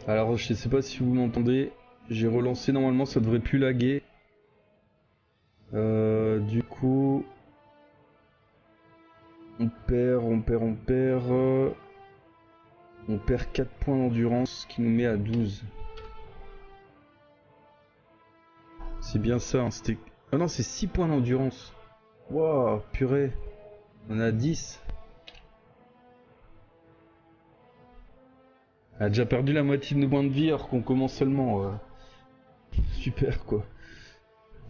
Alors je sais pas si vous m'entendez, j'ai relancé, normalement ça devrait plus laguer. Du coup, on perd 4 points d'endurance, ce qui nous met à 12. C'est bien ça, hein, c'était... Ah non, c'est 6 points d'endurance. Waouh, purée, on a 10. On a déjà perdu la moitié de nos points de vie alors qu'on commence seulement. Super quoi.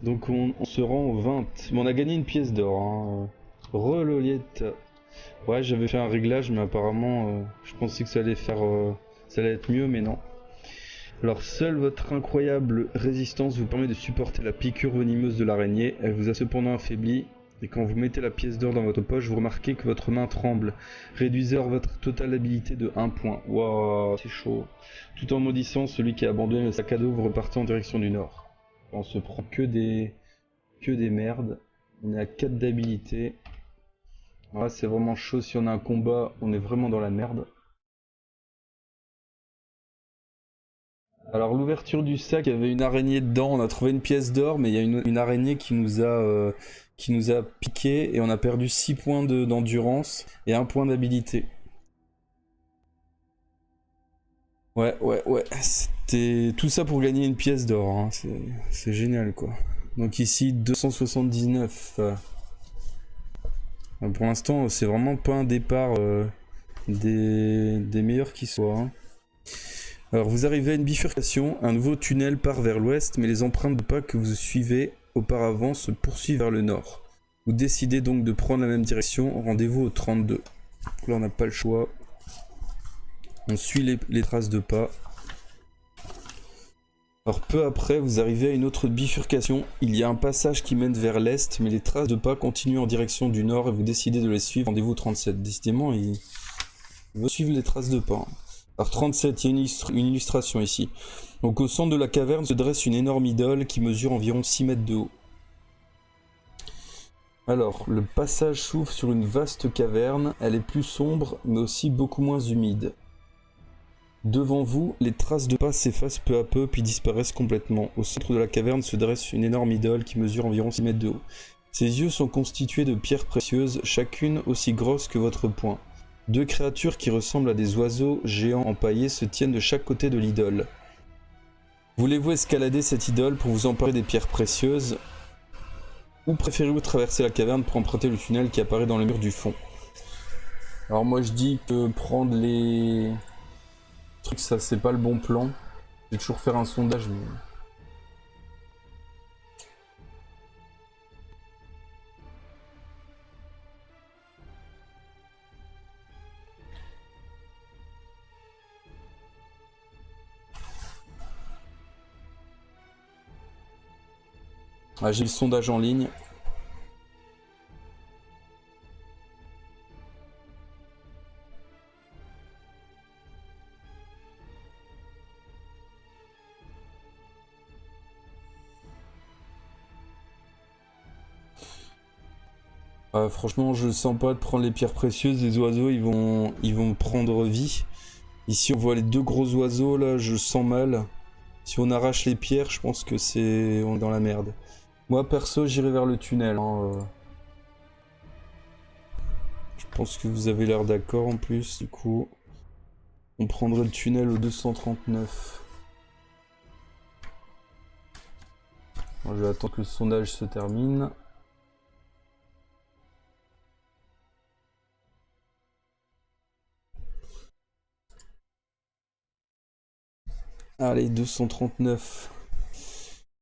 Donc on se rend au 20. Mais on a gagné une pièce d'or. Hein. Reloliette. Ouais, j'avais fait un réglage, mais apparemment, je pensais que ça allait être mieux, mais non. Alors, seule votre incroyable résistance vous permet de supporter la piqûre venimeuse de l'araignée. Elle vous a cependant affaibli. Et quand vous mettez la pièce d'or dans votre poche, vous remarquez que votre main tremble. Réduisez alors votre totale habilité de 1 point. Waouh, c'est chaud. Tout en maudissant celui qui a abandonné le sac à dos, vous repartez en direction du nord. On se prend que des merdes. On est à 4 d'habilité. Là, c'est vraiment chaud. Si on a un combat, on est vraiment dans la merde. Alors, l'ouverture du sac, il y avait une araignée dedans. On a trouvé une pièce d'or, mais il y a une araignée qui nous a piqué et on a perdu 6 points d'endurance et 1 point d'habilité. Ouais. C'était tout ça pour gagner une pièce d'or. Hein. C'est génial, quoi. Donc ici, 279. Pour l'instant, c'est vraiment pas un départ des meilleurs qui soient. Hein. Alors vous arrivez à une bifurcation, un nouveau tunnel part vers l'ouest, mais les empreintes de pas que vous suivez auparavant se poursuivent vers le nord. Vous décidez donc de prendre la même direction, rendez-vous au 32. Là on n'a pas le choix. On suit les traces de pas. Alors peu après, vous arrivez à une autre bifurcation. Il y a un passage qui mène vers l'est, mais les traces de pas continuent en direction du nord et vous décidez de les suivre. Rendez-vous au 37. Décidément, il veut suivre les traces de pas. Alors 37, il y a une illustration ici. Donc au centre de la caverne se dresse une énorme idole qui mesure environ 6 mètres de haut. Alors, le passage s'ouvre sur une vaste caverne. Elle est plus sombre, mais aussi beaucoup moins humide. Devant vous, les traces de pas s'effacent peu à peu, puis disparaissent complètement. Au centre de la caverne se dresse une énorme idole qui mesure environ 6 mètres de haut. Ses yeux sont constitués de pierres précieuses, chacune aussi grosse que votre poing. Deux créatures qui ressemblent à des oiseaux géants empaillés se tiennent de chaque côté de l'idole. Voulez-vous escalader cette idole pour vous emparer des pierres précieuses, ou préférez-vous traverser la caverne pour emprunter le tunnel qui apparaît dans le mur du fond? Alors moi je dis que prendre les trucs, ça c'est pas le bon plan. Je vais toujours faire un sondage, mais... Ah, j'ai le sondage en ligne. Franchement, je sens pas de prendre les pierres précieuses. Les oiseaux, ils vont prendre vie. Ici, on voit les deux gros oiseaux, là, je sens mal. Si on arrache les pierres, je pense que c'est... on est dans la merde. Moi, perso, j'irai vers le tunnel. Hein. Je pense que vous avez l'air d'accord en plus, du coup. On prendrait le tunnel au 239. Bon, je vais attendre que le sondage se termine. Allez, 239.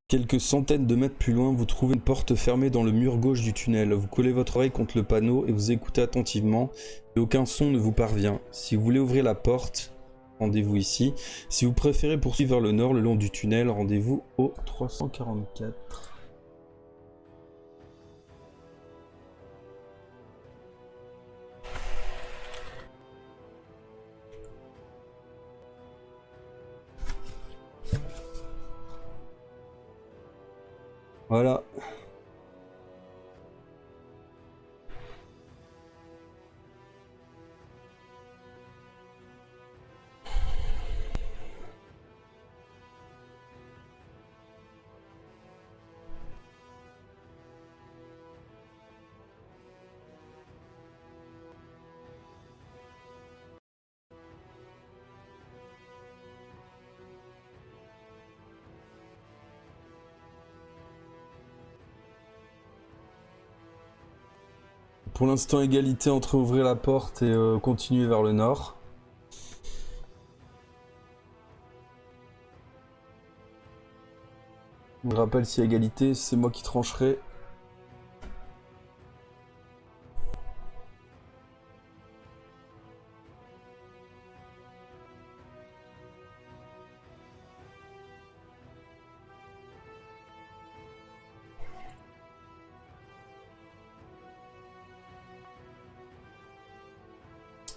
Quelques centaines de mètres plus loin, vous trouvez une porte fermée dans le mur gauche du tunnel. Vous collez votre oreille contre le panneau et vous écoutez attentivement, mais aucun son ne vous parvient. Si vous voulez ouvrir la porte, rendez-vous ici. Si vous préférez poursuivre vers le nord le long du tunnel, rendez-vous au 344. Voilà. Pour l'instant, égalité entre ouvrir la porte et continuer vers le nord. Je rappelle, si égalité, c'est moi qui trancherai.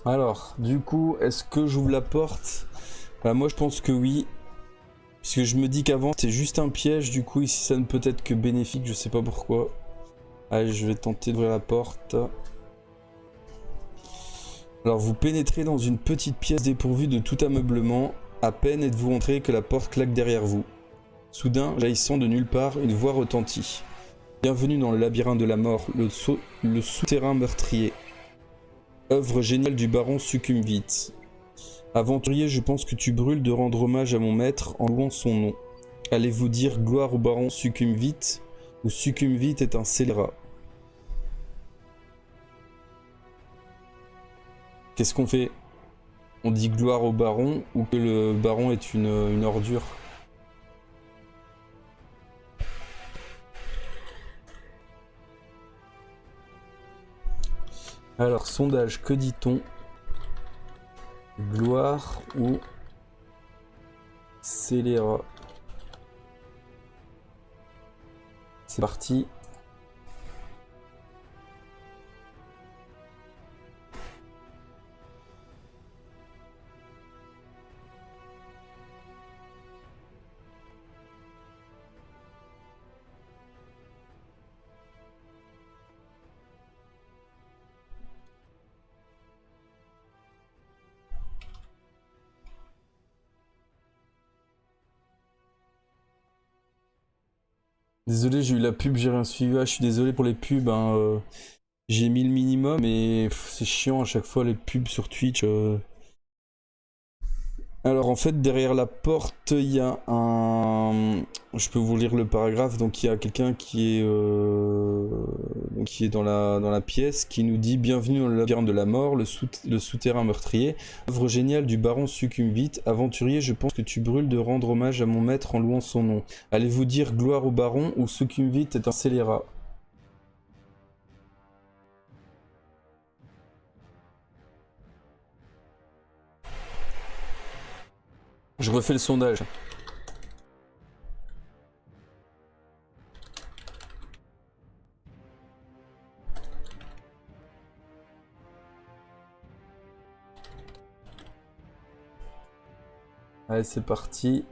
Alors, du coup, est-ce que j'ouvre la porte? Bah, moi, je pense que oui. Parce que je me dis qu'avant, c'était juste un piège. Du coup, ici, ça ne peut être que bénéfique. Je sais pas pourquoi. Allez, je vais tenter d'ouvrir la porte. Alors, vous pénétrez dans une petite pièce dépourvue de tout ameublement. À peine êtes-vous entré que la porte claque derrière vous. Soudain, jaillissant de nulle part, une voix retentit. Bienvenue dans le labyrinthe de la mort, le souterrain meurtrier. Œuvre géniale du baron Succumvite. Aventurier, je pense que tu brûles de rendre hommage à mon maître en louant son nom. Allez-vous dire gloire au baron Succumvite, ou Succumvite est un scélérat? Qu'est-ce qu'on fait? On dit gloire au baron, ou que le baron est une ordure? Alors, sondage, que dit-on? Gloire ou scélérat? C'est parti. Désolé, j'ai eu la pub, j'ai rien suivi. Ah, je suis désolé pour les pubs. Hein, j'ai mis le minimum, mais c'est chiant à chaque fois les pubs sur Twitch. Alors en fait, derrière la porte, il y a un... Je peux vous lire le paragraphe. Donc il y a quelqu'un qui est dans la pièce, qui nous dit « Bienvenue dans le labyrinthe de la mort, le souterrain meurtrier. Œuvre géniale du baron Succumvite. Aventurier, je pense que tu brûles de rendre hommage à mon maître en louant son nom. Allez-vous dire gloire au baron ou Succumvite est un scélérat ?» Je refais le sondage. Allez, c'est parti.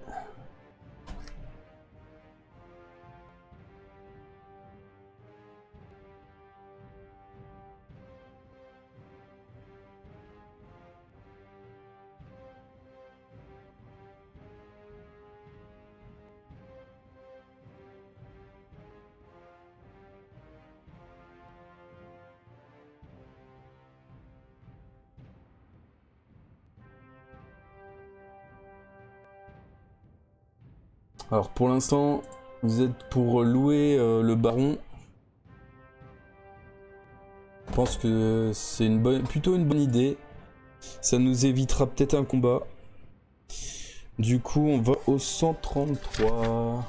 Alors pour l'instant, vous êtes pour louer le baron. Je pense que c'est plutôt une bonne idée. Ça nous évitera peut-être un combat. Du coup, on va au 133.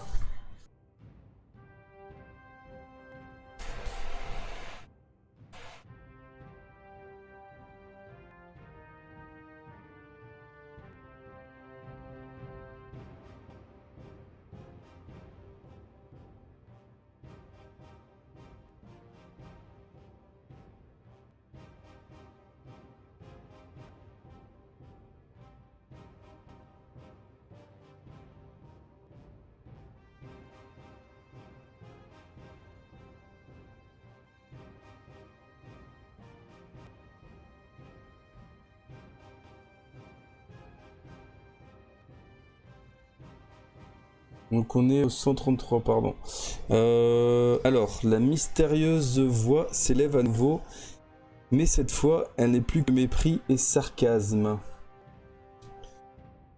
Donc on est au 133, pardon. Alors, la mystérieuse voix s'élève à nouveau, mais cette fois, elle n'est plus que mépris et sarcasme.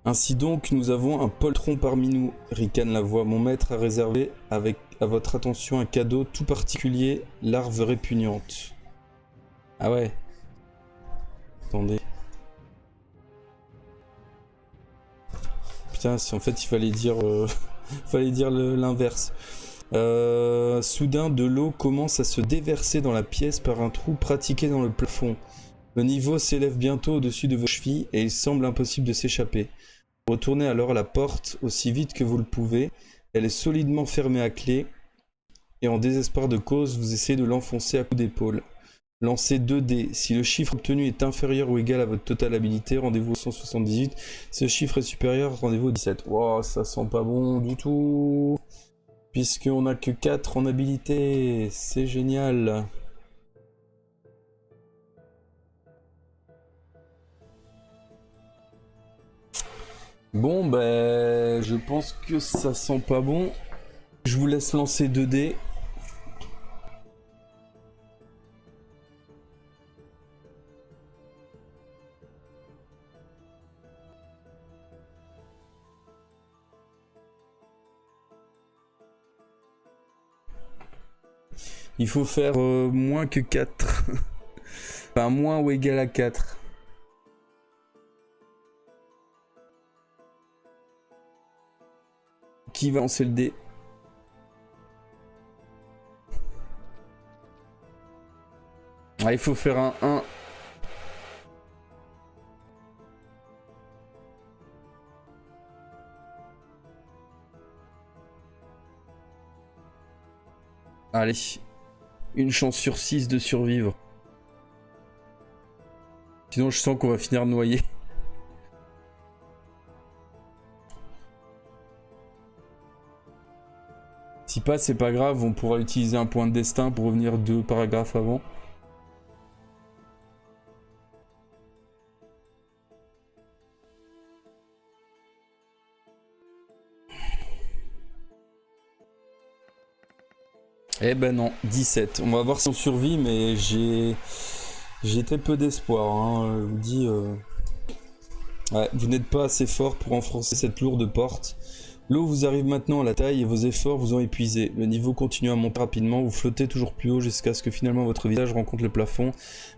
Ainsi donc, nous avons un poltron parmi nous, ricane la voix. Mon maître a réservé à votre attention un cadeau tout particulier, larve répugnante. Ah ouais. Attendez. Putain, en fait il fallait dire, fallait dire l'inverse. Soudain, de l'eau commence à se déverser dans la pièce par un trou pratiqué dans le plafond. Le niveau s'élève bientôt au-dessus de vos chevilles et il semble impossible de s'échapper. Retournez alors à la porte aussi vite que vous le pouvez. Elle est solidement fermée à clé et en désespoir de cause, vous essayez de l'enfoncer à coups d'épaule. Lancez 2 dés. Si le chiffre obtenu est inférieur ou égal à votre totale habilité, rendez-vous au 178. Si le chiffre est supérieur, rendez-vous au 17. Wow, ça sent pas bon du tout. Puisqu'on a que 4 en habilité. C'est génial. Bon, ben, je pense que ça sent pas bon. Je vous laisse lancer 2 dés. Il faut faire moins que 4. Enfin, moins ou égal à 4. Qui va lancer le dé? Ah, il faut faire un 1. Allez. Une chance sur 6 de survivre. Sinon, je sens qu'on va finir noyé. Si pas, c'est pas grave, on pourra utiliser un point de destin pour revenir 2 paragraphes avant. Eh ben non, 17. On va voir si on survit, mais j'ai très peu d'espoir. Hein. Je vous dis, ouais, vous n'êtes pas assez fort pour enfoncer cette lourde porte. L'eau vous arrive maintenant à la taille et vos efforts vous ont épuisé. Le niveau continue à monter rapidement, vous flottez toujours plus haut jusqu'à ce que finalement votre visage rencontre le plafond.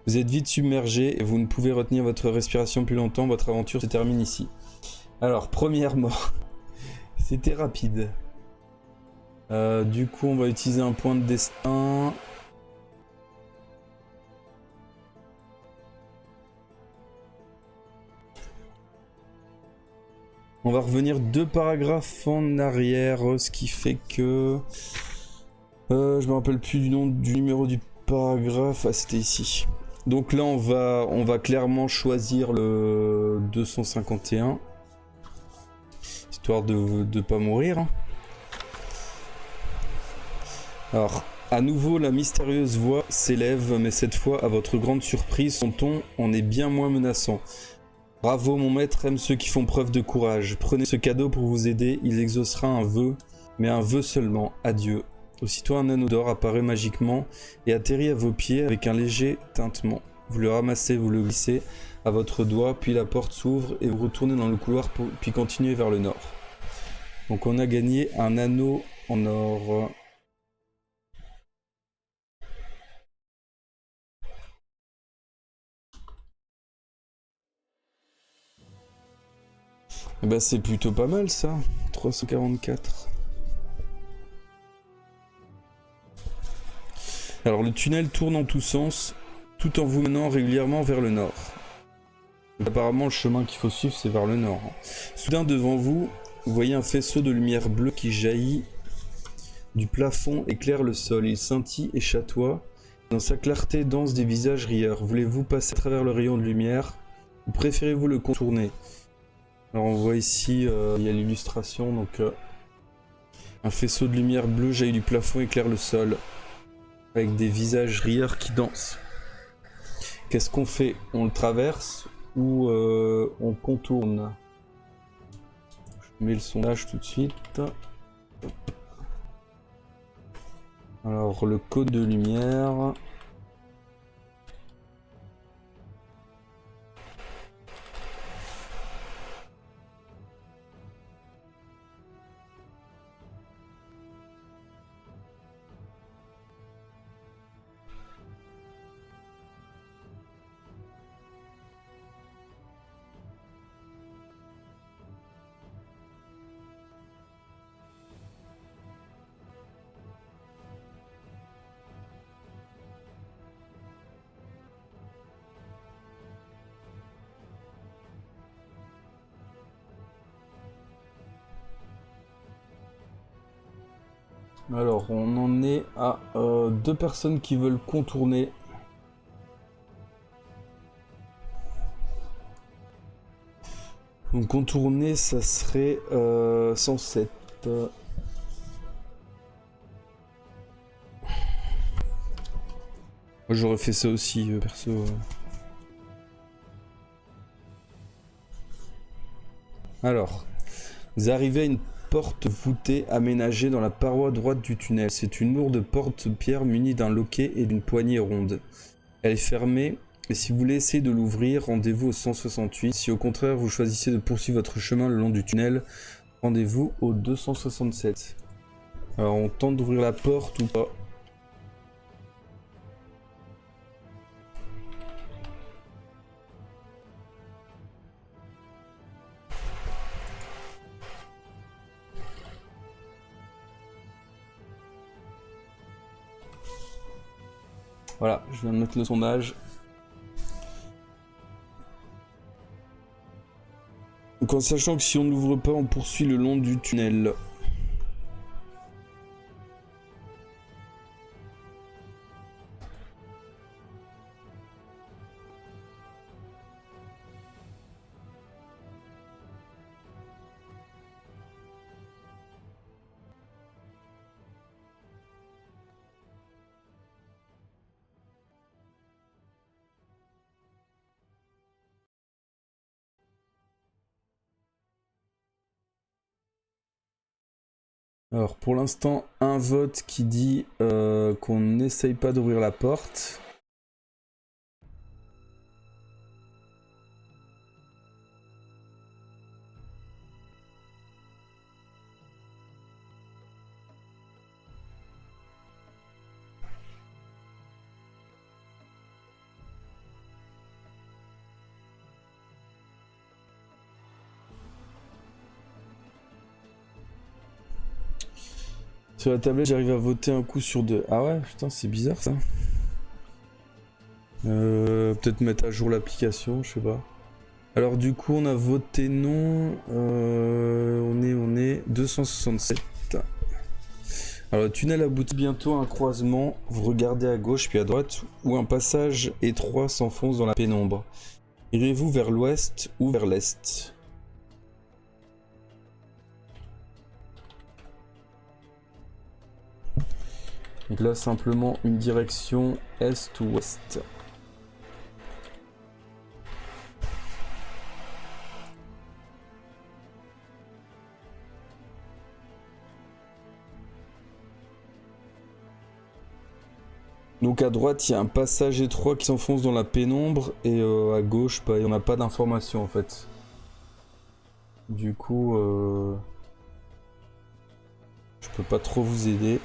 Vous êtes vite submergé et vous ne pouvez retenir votre respiration plus longtemps. Votre aventure se termine ici. Alors, première mort. C'était rapide. Du coup, on va utiliser un point de destin. On va revenir 2 paragraphes en arrière, ce qui fait que... je me rappelle plus du nom du numéro du paragraphe. Ah, c'était ici. Donc là, on va clairement choisir le 251. Histoire de ne pas mourir. Alors, à nouveau, la mystérieuse voix s'élève, mais cette fois, à votre grande surprise, son ton en est bien moins menaçant. Bravo, mon maître aime ceux qui font preuve de courage. Prenez ce cadeau pour vous aider, il exaucera un vœu, mais un vœu seulement. Adieu. Aussitôt, un anneau d'or apparaît magiquement et atterrit à vos pieds avec un léger tintement. Vous le ramassez, vous le glissez à votre doigt, puis la porte s'ouvre et vous retournez dans le couloir, puis continuez vers le nord. Donc on a gagné un anneau en or. Et bah c'est plutôt pas mal ça, 344. Alors le tunnel tourne en tous sens, tout en vous menant régulièrement vers le nord. Donc, apparemment le chemin qu'il faut suivre c'est vers le nord. Soudain devant vous, vous voyez un faisceau de lumière bleue qui jaillit du plafond, éclaire le sol, il scintille et chatoie. Dans sa clarté danse des visages rieurs. Voulez-vous passer à travers le rayon de lumière ou préférez-vous le contourner? Alors on voit ici, il y a l'illustration, donc un faisceau de lumière bleue jaillit du plafond, éclaire le sol, avec des visages rieurs qui dansent. Qu'est-ce qu'on fait? On le traverse ou on contourne? Je mets le sondage tout de suite. Alors le code de lumière... Alors, on en est à 2 personnes qui veulent contourner. Donc contourner, ça serait 107. Moi j'aurais fait ça aussi, perso. Alors, vous arrivez à une porte voûtée aménagée dans la paroi droite du tunnel. C'est une lourde porte-pierre munie d'un loquet et d'une poignée ronde. Elle est fermée, et si vous voulez essayer de l'ouvrir, rendez-vous au 168. Si au contraire vous choisissez de poursuivre votre chemin le long du tunnel, rendez-vous au 267. Alors on tente d'ouvrir la porte ou pas? Voilà, je viens de mettre le sondage. Donc en sachant que si on n'ouvre pas, on poursuit le long du tunnel. Alors pour l'instant, un vote qui dit qu'on n'essaye pas d'ouvrir la porte. Sur la tablette, j'arrive à voter un coup sur deux. Ah ouais, putain, c'est bizarre ça. Peut-être mettre à jour l'application, je sais pas. Alors du coup, on a voté non. On est 267. Alors le tunnel aboutit bientôt à un croisement. Vous regardez à gauche puis à droite où un passage étroit s'enfonce dans la pénombre. Irez-vous vers l'ouest ou vers l'est? Donc là, simplement une direction est ou ouest. Donc à droite, il y a un passage étroit qui s'enfonce dans la pénombre et à gauche, bah, on n'a pas d'informations en fait. Du coup, je peux pas trop vous aider.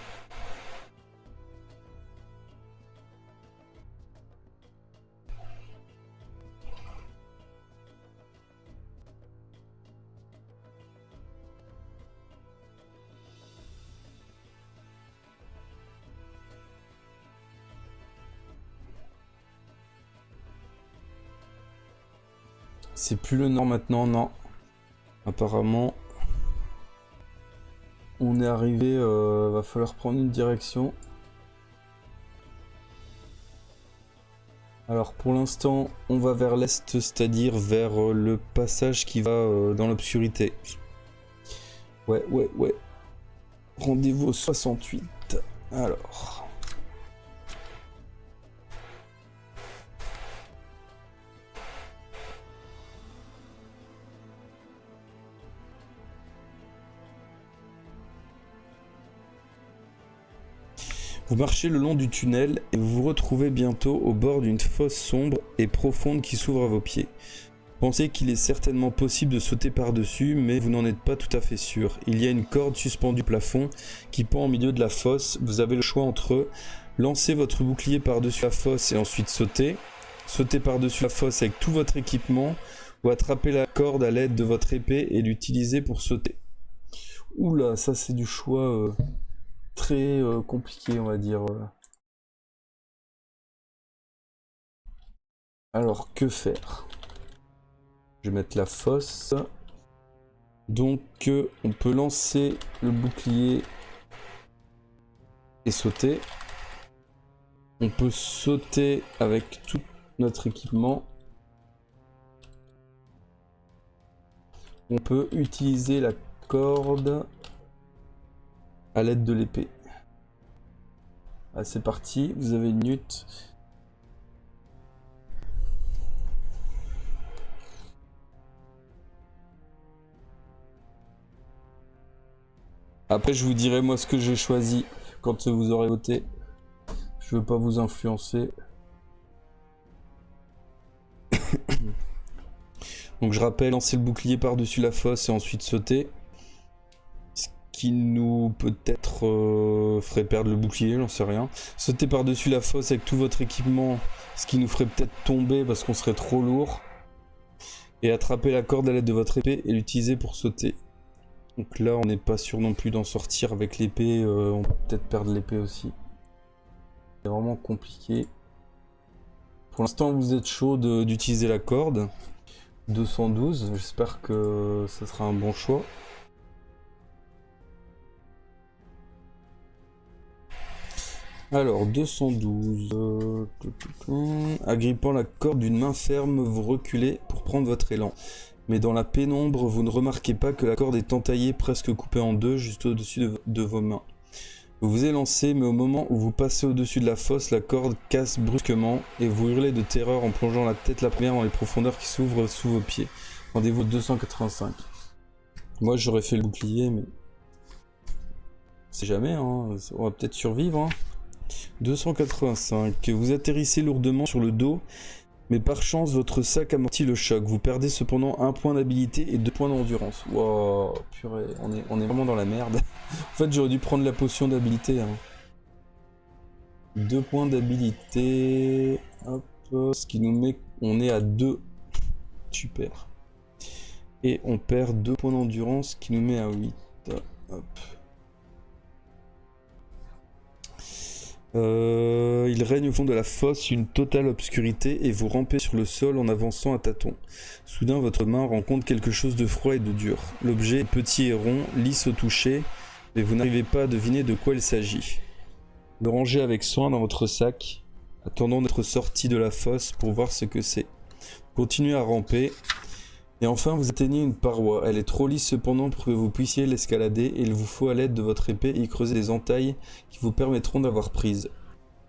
C'est plus le nord maintenant, non. Apparemment, on est arrivé, va falloir prendre une direction. Alors pour l'instant, on va vers l'est, c'est-à-dire vers le passage qui va dans l'obscurité. Ouais. Rendez-vous au 68. Alors... Vous marchez le long du tunnel et vous vous retrouvez bientôt au bord d'une fosse sombre et profonde qui s'ouvre à vos pieds. Pensez qu'il est certainement possible de sauter par-dessus, mais vous n'en êtes pas tout à fait sûr. Il y a une corde suspendue au plafond qui pend au milieu de la fosse. Vous avez le choix entre lancer votre bouclier par-dessus la fosse et ensuite sauter par-dessus la fosse avec tout votre équipement, ou attraper la corde à l'aide de votre épée et l'utiliser pour sauter. Oula, ça c'est du choix... très compliqué, on va dire. Alors, que faire? Je vais mettre la fosse. Donc, on peut lancer le bouclier et sauter. On peut sauter avec tout notre équipement. On peut utiliser la corde à l'aide de l'épée. Ah, c'est parti, vous avez une minute. Après, je vous dirai moi ce que j'ai choisi quand vous aurez voté. Je veux pas vous influencer. Donc je rappelle, lancer le bouclier par-dessus la fosse et ensuite sauter. Ce qui nous peut-être ferait perdre le bouclier, j'en sais rien. Sauter par-dessus la fosse avec tout votre équipement, ce qui nous ferait peut-être tomber parce qu'on serait trop lourd. Et attraper la corde à l'aide de votre épée et l'utiliser pour sauter. Donc là, on n'est pas sûr non plus d'en sortir avec l'épée. On peut peut-être perdre l'épée aussi. C'est vraiment compliqué. Pour l'instant, vous êtes chaud d'utiliser la corde. 212, j'espère que ça sera un bon choix. Alors, 212. Agrippant la corde d'une main ferme, vous reculez pour prendre votre élan. Mais dans la pénombre, vous ne remarquez pas que la corde est entaillée, presque coupée en deux, juste au-dessus de vos mains. Vous vous élancez, mais au moment où vous passez au-dessus de la fosse, la corde casse brusquement et vous hurlez de terreur en plongeant la tête la première dans les profondeurs qui s'ouvrent sous vos pieds. Rendez-vous 285. Moi j'aurais fait le bouclier, mais... On sait jamais, hein. On va peut-être survivre. Hein. 285. Vous atterrissez lourdement sur le dos, mais par chance votre sac amortit le choc. Vous perdez cependant 1 point d'habilité et 2 points d'endurance. Wow, purée, on est vraiment dans la merde. En fait, j'aurais dû prendre la potion d'habilité. Hein. 2 points d'habilité. Hop, ce qui nous met... On est à 2. Super. Et on perd 2 points d'endurance, qui nous met à 8. Hop. Il règne au fond de la fosse une totale obscurité et vous rampez sur le sol en avançant à tâtons. Soudain, votre main rencontre quelque chose de froid et de dur. L'objet est petit et rond, lisse au toucher, mais vous n'arrivez pas à deviner de quoi il s'agit. Le rangez avec soin dans votre sac, attendant d'être sorti de la fosse pour voir ce que c'est. Continuez à ramper, et enfin vous atteignez une paroi. Elle est trop lisse cependant pour que vous puissiez l'escalader, et il vous faut à l'aide de votre épée y creuser des entailles qui vous permettront d'avoir prise.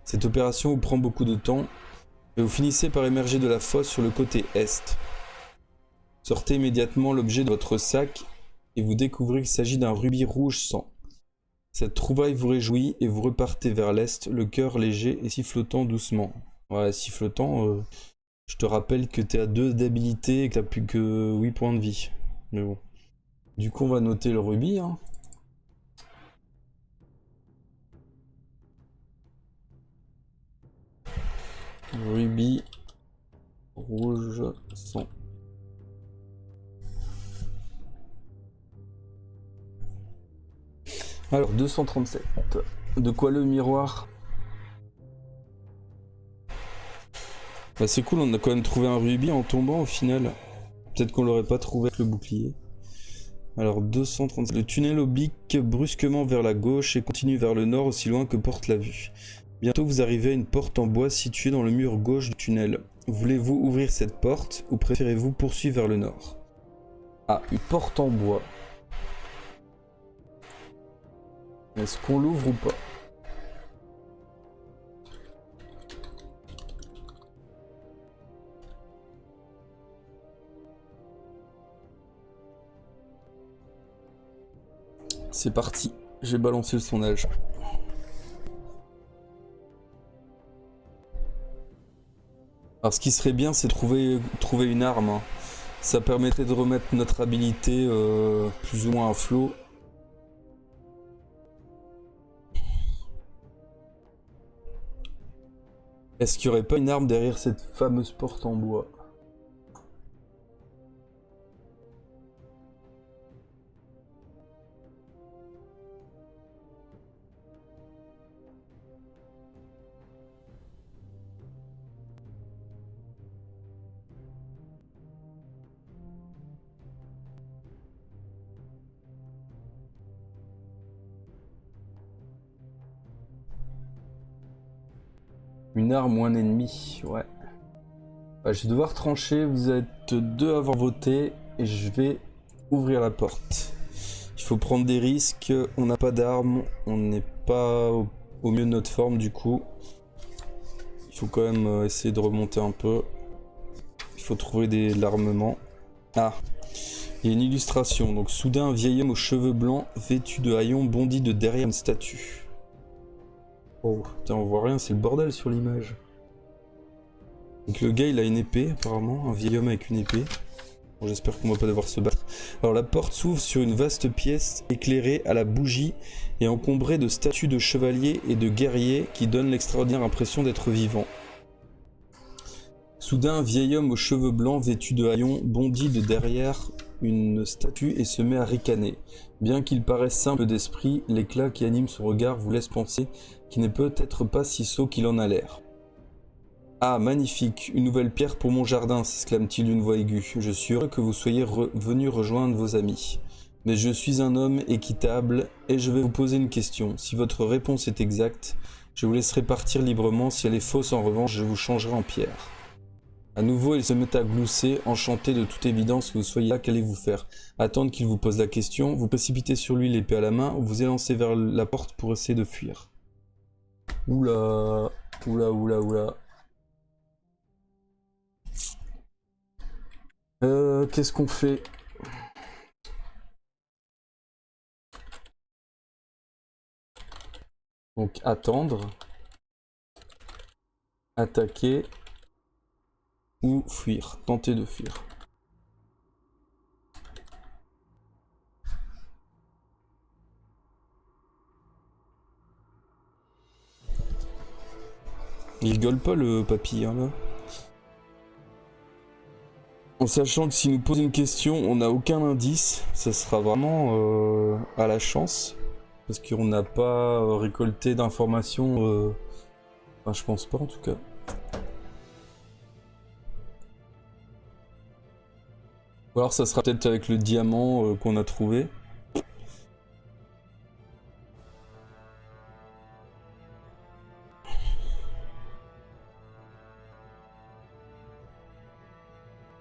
Cette opération vous prend beaucoup de temps, et vous finissez par émerger de la fosse sur le côté est. Sortez immédiatement l'objet de votre sac, et vous découvrez qu'il s'agit d'un rubis rouge sang. Cette trouvaille vous réjouit et vous repartez vers l'est, le cœur léger et sifflotant doucement. Ouais, sifflotant, je te rappelle que t'es à 2 d'habilité et que t'as plus que 8 points de vie. Mais bon. Du coup, on va noter le rubis. Hein. Rubis rouge sang. Alors, 237. De quoi le miroir? Bah c'est cool, on a quand même trouvé un rubis en tombant au final. Peut-être qu'on l'aurait pas trouvé avec le bouclier. Alors 237. Le tunnel oblique brusquement vers la gauche et continue vers le nord aussi loin que porte la vue. Bientôt vous arrivez à une porte en bois située dans le mur gauche du tunnel. Voulez-vous ouvrir cette porte ou préférez-vous poursuivre vers le nord? Ah, une porte en bois. Est-ce qu'on l'ouvre ou pas? C'est parti, j'ai balancé le sondage. Alors ce qui serait bien, c'est trouver une arme. Hein. Ça permettrait de remettre notre habilité plus ou moins à flot. Est-ce qu'il n'y aurait pas une arme derrière cette fameuse porte en bois? Une arme ou un ennemi, ouais. Bah, je vais devoir trancher, vous êtes 2 à avoir voté et je vais ouvrir la porte. Il faut prendre des risques, on n'a pas d'armes, on n'est pas au mieux de notre forme du coup. Il faut quand même essayer de remonter un peu. Il faut trouver de l'armement. Ah, il y a une illustration. Donc soudain un vieil homme aux cheveux blancs, vêtu de haillons, bondit de derrière une statue. Oh, putain, on voit rien, c'est le bordel sur l'image. Donc le gars il a une épée apparemment, un vieil homme avec une épée. Bon, j'espère qu'on va pas devoir se battre. Alors la porte s'ouvre sur une vaste pièce éclairée à la bougie et encombrée de statues de chevaliers et de guerriers qui donnent l'extraordinaire impression d'être vivants. Soudain un vieil homme aux cheveux blancs vêtu de haillons bondit de derrière une statue et se met à ricaner. Bien qu'il paraisse simple d'esprit, l'éclat qui anime son regard vous laisse penser qu'il n'est peut-être pas si sot qu'il en a l'air. Ah, magnifique, une nouvelle pierre pour mon jardin, s'exclame-t-il d'une voix aiguë. Je suis heureux que vous soyez venu rejoindre vos amis. Mais je suis un homme équitable et je vais vous poser une question. Si votre réponse est exacte, je vous laisserai partir librement. Si elle est fausse, en revanche, je vous changerai en pierre. À nouveau, il se met à glousser, enchanté de toute évidence que vous soyez là. Qu'allez-vous faire? Attendre qu'il vous pose la question, vous précipitez sur lui l'épée à la main ou vous élancez vers la porte pour essayer de fuir. Oula, oula, oula, oula. Qu'est-ce qu'on fait? Donc attendre, attaquer ou fuir, tenter de fuir. Il gueule pas le papy hein, là. En sachant que s'il nous pose une question, on n'a aucun indice, ça sera vraiment à la chance. Parce qu'on n'a pas récolté d'informations. Enfin, je pense pas en tout cas. Ou alors ça sera peut-être avec le diamant qu'on a trouvé.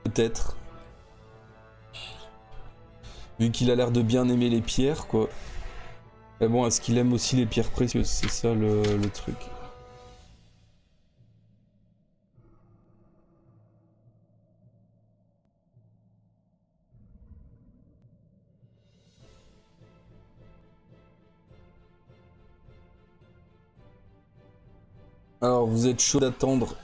Peut-être. Vu qu'il a l'air de bien aimer les pierres, quoi. Mais bon, est-ce qu'il aime aussi les pierres précieuses? C'est ça le truc. Alors, vous êtes chaud d'attendre.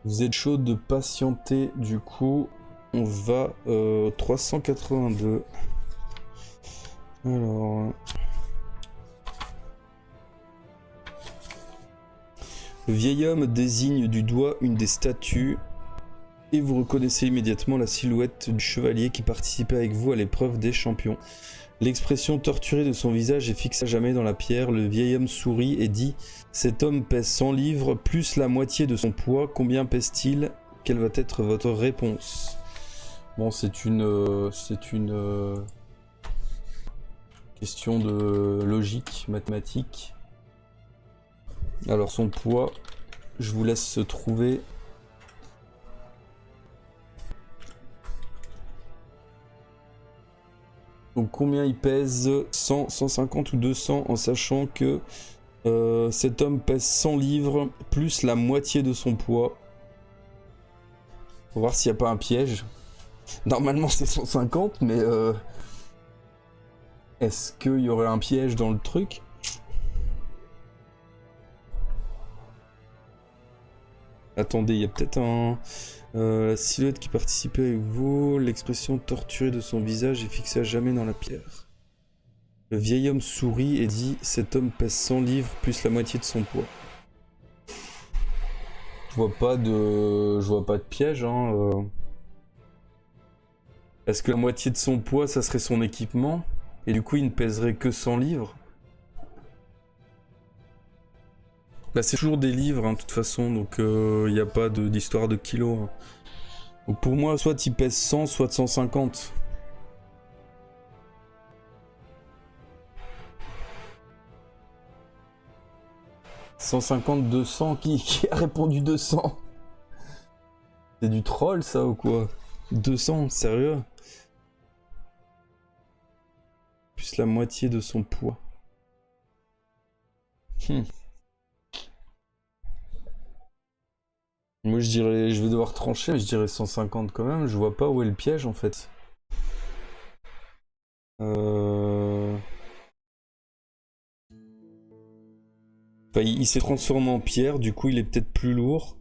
Vous êtes chaud de patienter, du coup, on va 382. Alors... Le vieil homme désigne du doigt une des statues et vous reconnaissez immédiatement la silhouette du chevalier qui participait avec vous à l'épreuve des champions. L'expression torturée de son visage est fixée à jamais dans la pierre. Le vieil homme sourit et dit « Cet homme pèse 100 livres, plus la moitié de son poids. Combien pèse-t-il? Quelle va être votre réponse ?» Bon, c'est une question de logique, mathématique. Alors son poids, je vous laisse se trouver. Donc combien il pèse? 100, 150 ou 200 en sachant que cet homme pèse 100 livres plus la moitié de son poids. Faut voir s'il n'y a pas un piège. Normalement c'est 150 mais est-ce qu'il y aurait un piège dans le truc? Attendez, il y a peut-être la silhouette qui participait avec vous. L'expression torturée de son visage est fixée à jamais dans la pierre. Le vieil homme sourit et dit « Cet homme pèse 100 livres plus la moitié de son poids. » Je vois pas de piège. Hein, Est-ce que la moitié de son poids, ça serait son équipement? Et du coup, il ne pèserait que 100 livres? Bah c'est toujours des livres, hein, de toute façon, donc il n'y a pas d'histoire de kilos. Hein. Donc pour moi, soit il pèse 100, soit 150. « 150, 200, qui a répondu 200 ? C'est du troll ça ou quoi ? 200, sérieux ? Plus la moitié de son poids. Moi je dirais, je vais devoir trancher, mais je dirais 150 quand même, je vois pas où est le piège en fait. Enfin, il s'est transformé en pierre, du coup il est peut-être plus lourd.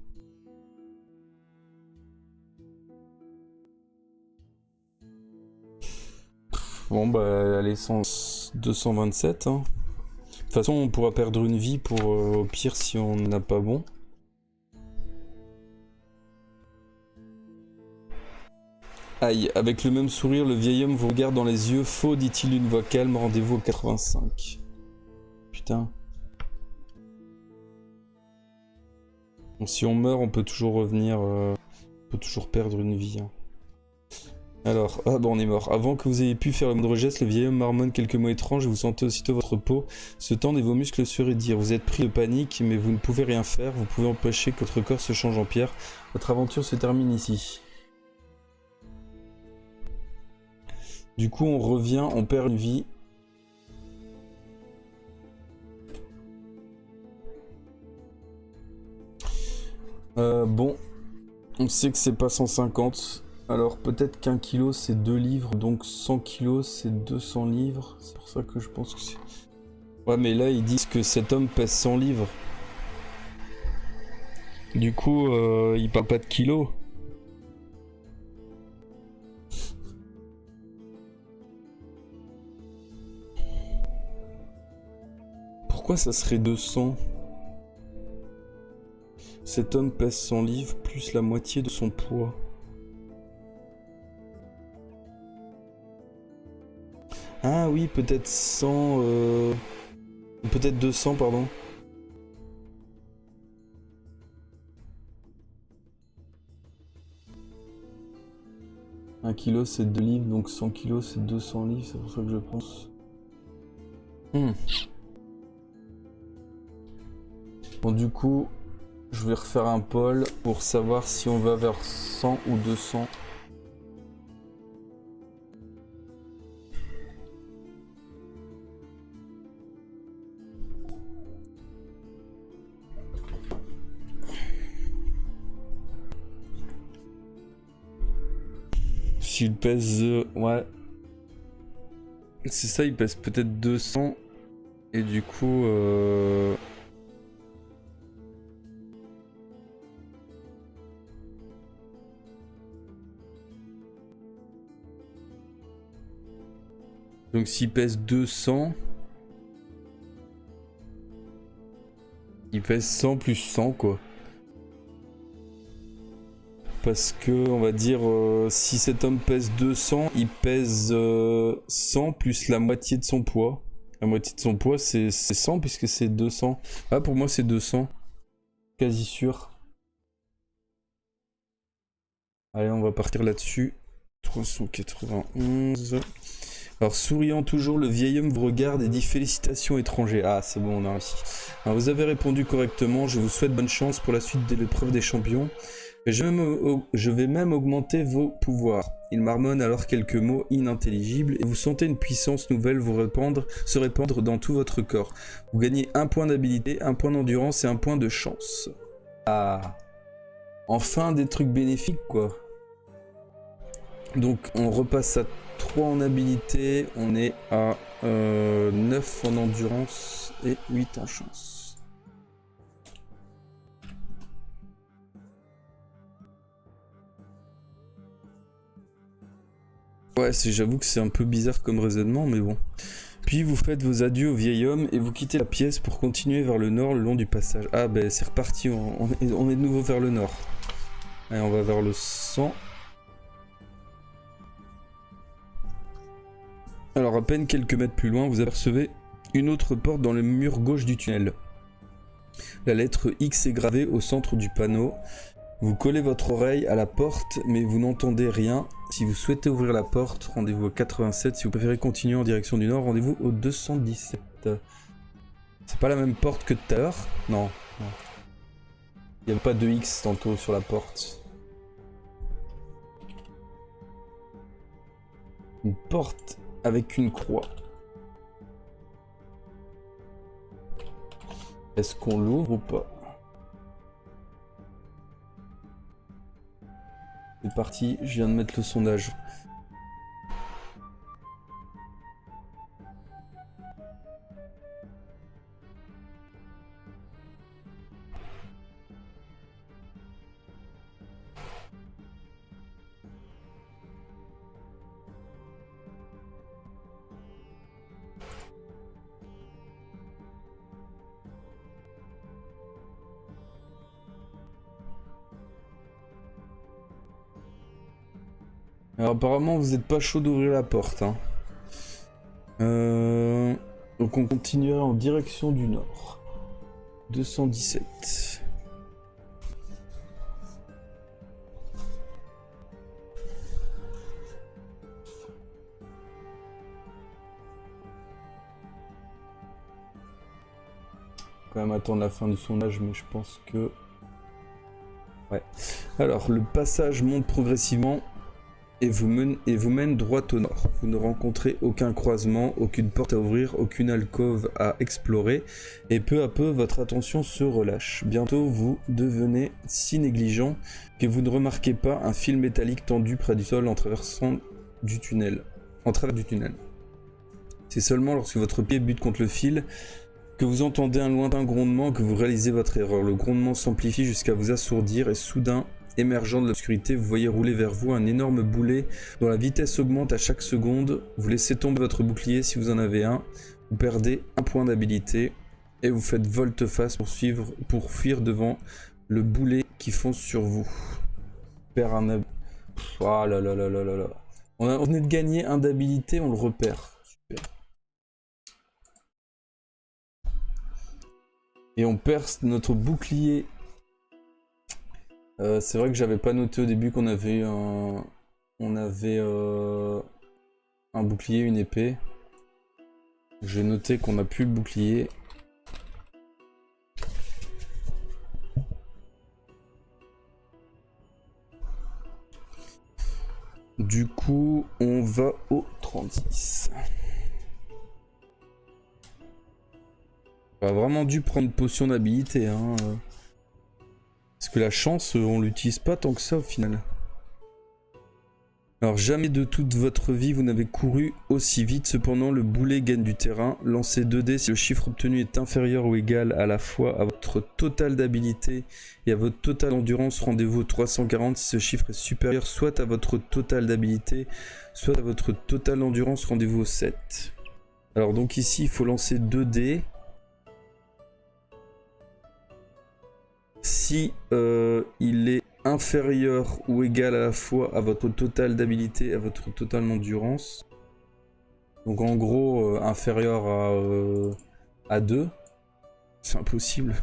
Bon bah allez, 227 hein. De toute façon on pourra perdre une vie pour au pire si on n'a pas bon. Aïe, avec le même sourire, le vieil homme vous regarde dans les yeux. Faux, dit-il d'une voix calme, rendez-vous au 85. Putain. Bon, si on meurt, on peut toujours revenir, on peut toujours perdre une vie. Hein. Alors, ah bon, on est mort. Avant que vous ayez pu faire le moindre geste, le vieil homme marmonne quelques mots étranges et vous sentez aussitôt votre peau se tendre et vos muscles se raidir. Vous êtes pris de panique, mais vous ne pouvez rien faire. Vous pouvez empêcher que votre corps se change en pierre. Votre aventure se termine ici. Du coup, on revient, on perd une vie. Bon, on sait que c'est pas 150. Alors peut-être qu'un kilo c'est 2 livres, donc 100 kilos c'est 200 livres. C'est pour ça que je pense que c'est... Ouais, mais là ils disent que cet homme pèse 100 livres. Du coup, il parle pas de kilos. Pourquoi ça serait 200 ? Cet homme pèse 100 livres plus la moitié de son poids. Ah oui, peut-être 100... Peut-être 200, pardon. Un kilo c'est 2 livres, donc 100 kilos c'est 200 livres, c'est pour ça que je pense. Bon, du coup, je vais refaire un poll pour savoir si on va vers 100 ou 200. S'il pèse... ouais. C'est ça, il pèse peut-être 200. Et du coup... Donc s'il pèse 200... Il pèse 100 plus 100 quoi. Parce que, on va dire, si cet homme pèse 200, il pèse 100 plus la moitié de son poids. La moitié de son poids, c'est 100 puisque c'est 200. Ah, pour moi, c'est 200. Quasi sûr. Allez, on va partir là-dessus. 391. Alors, souriant toujours, le vieil homme vous regarde et dit félicitations étrangers. Ah, c'est bon, on a réussi. Alors, vous avez répondu correctement. Je vous souhaite bonne chance pour la suite de l'épreuve des champions. Je vais même augmenter vos pouvoirs. Il marmonne alors quelques mots inintelligibles et vous sentez une puissance nouvelle se répandre dans tout votre corps. Vous gagnez un point d'habilité, un point d'endurance et un point de chance. Ah, enfin des trucs bénéfiques quoi. Donc on repasse à 3 en habilité, on est à 9 en endurance et 8 en chance. Ouais, j'avoue que c'est un peu bizarre comme raisonnement, mais bon. Puis vous faites vos adieux au vieil homme et vous quittez la pièce pour continuer vers le nord le long du passage. Ah ben c'est reparti, on est de nouveau vers le nord. Allez, on va vers le 100. Alors à peine quelques mètres plus loin, vous apercevez une autre porte dans le mur gauche du tunnel. La lettre X est gravée au centre du panneau. Vous collez votre oreille à la porte, mais vous n'entendez rien. Si vous souhaitez ouvrir la porte, rendez-vous au 87. Si vous préférez continuer en direction du nord, rendez-vous au 217. C'est pas la même porte que tout à l'heure? Non. Il n'y avait pas de X tantôt sur la porte. Une porte avec une croix. Est-ce qu'on l'ouvre ou pas? C'est parti, je viens de mettre le sondage. Alors apparemment vous n'êtes pas chaud d'ouvrir la porte. Hein. Donc on continuera en direction du nord. 217. Quand même attendre la fin du sondage, mais je pense que... Ouais. Alors le passage monte progressivement. Et vous mène droit au nord. Vous ne rencontrez aucun croisement, aucune porte à ouvrir, aucune alcôve à explorer, et peu à peu votre attention se relâche. Bientôt vous devenez si négligent que vous ne remarquez pas un fil métallique tendu près du sol en travers du tunnel. C'est seulement lorsque votre pied bute contre le fil que vous entendez un lointain grondement que vous réalisez votre erreur. Le grondement s'amplifie jusqu'à vous assourdir et soudain, émergeant de l'obscurité, vous voyez rouler vers vous un énorme boulet dont la vitesse augmente à chaque seconde. Vous laissez tomber votre bouclier si vous en avez un. Vous perdez un point d'habilité et vous faites volte-face pour fuir devant le boulet qui fonce sur vous. Perd un oh là là là là là là. On venait de gagner un d'habilité, on le repère. Super. Et on perd notre bouclier. C'est vrai que j'avais pas noté au début qu'on avait un bouclier, une épée. J'ai noté qu'on a plus le bouclier. Du coup, on va au 36. On a vraiment dû prendre une potion d'habilité, hein. Parce que la chance, on l'utilise pas tant que ça au final. Alors jamais de toute votre vie vous n'avez couru aussi vite, cependant le boulet gagne du terrain. Lancez 2 dés si le chiffre obtenu est inférieur ou égal à la fois à votre total d'habilité et à votre total endurance, rendez-vous au 340. Si ce chiffre est supérieur soit à votre total d'habilité, soit à votre total endurance, rendez-vous au 7. Alors donc ici il faut lancer 2 dés. Si il est inférieur ou égal à la fois à votre total d'habilité et à votre total d'endurance, donc en gros inférieur à 2, c'est impossible.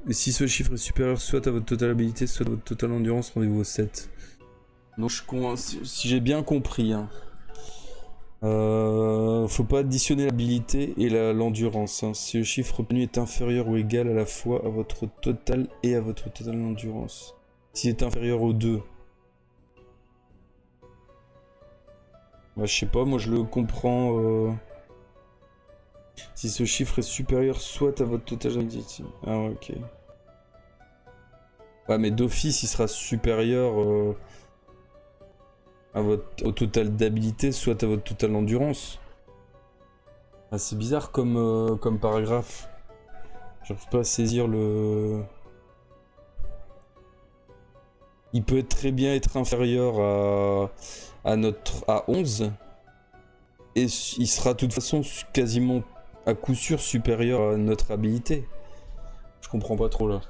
Et si ce chiffre est supérieur soit à votre total d'habilité, soit à votre total d'endurance, rendez-vous au 7. Donc si j'ai bien compris, hein. Faut pas additionner l'habilité et l'endurance. Hein. Si le chiffre obtenu est inférieur ou égal à la fois à votre total et à votre total d'endurance. S'il est inférieur aux 2. Bah, je sais pas, moi je le comprends. Si ce chiffre est supérieur soit à votre total d'habilité. Ah ouais, ok. Ouais, mais d'office il sera supérieur au total d'habilité, soit à votre total d'endurance. Ah, c'est bizarre comme paragraphe. J'arrive pas à saisir le... Il peut très bien être inférieur à 11. Et il sera de toute façon quasiment à coup sûr supérieur à notre habilité. Je comprends pas trop là.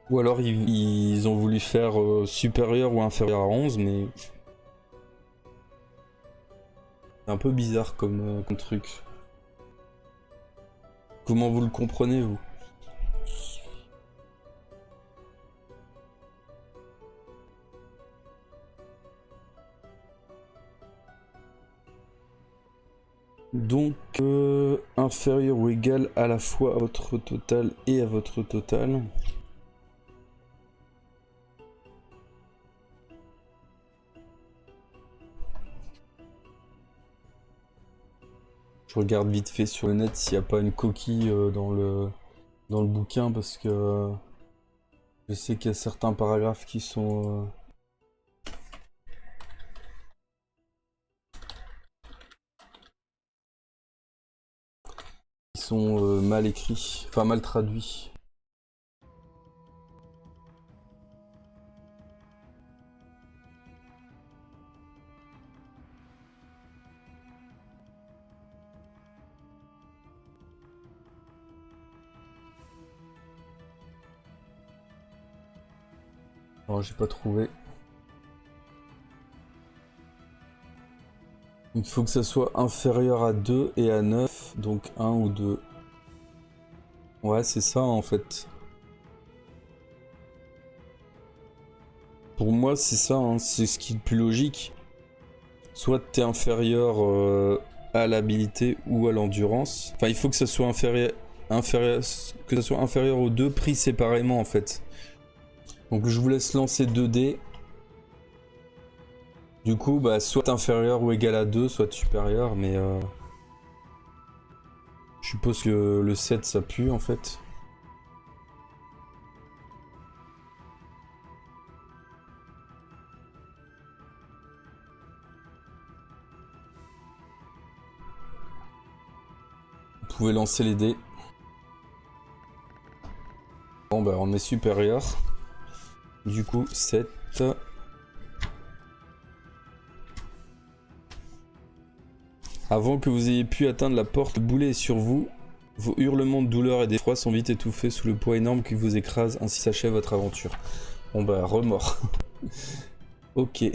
Ou alors ils ont voulu faire supérieur ou inférieur à 11, mais... C'est un peu bizarre comme truc. Comment vous le comprenez, vous? Donc, inférieur ou égal à la fois à votre total et à votre total. Je regarde vite fait sur le net s'il n'y a pas une coquille dans le bouquin parce que je sais qu'il y a certains paragraphes qui sont mal écrits, enfin mal traduits. Alors j'ai pas trouvé. Il faut que ça soit inférieur à 2 et à 9, donc 1 ou 2. Ouais, c'est ça en fait. Pour moi, c'est ça, hein, c'est ce qui est le plus logique. Soit t'es inférieur à l'habilité ou à l'endurance. Enfin, il faut que ça soit que ça soit inférieur aux deux pris séparément en fait. Donc je vous laisse lancer 2 dés. Du coup, bah, soit inférieur ou égal à 2, soit supérieur, mais je suppose que le 7 ça pue en fait. Vous pouvez lancer les dés. Bon bah on est supérieur. Du coup 7. Avant que vous ayez pu atteindre la porte, le boulet est sur vous. Vos hurlements de douleur et d'effroi sont vite étouffés sous le poids énorme qui vous écrase, ainsi s'achève votre aventure. Bon bah remords. Ok.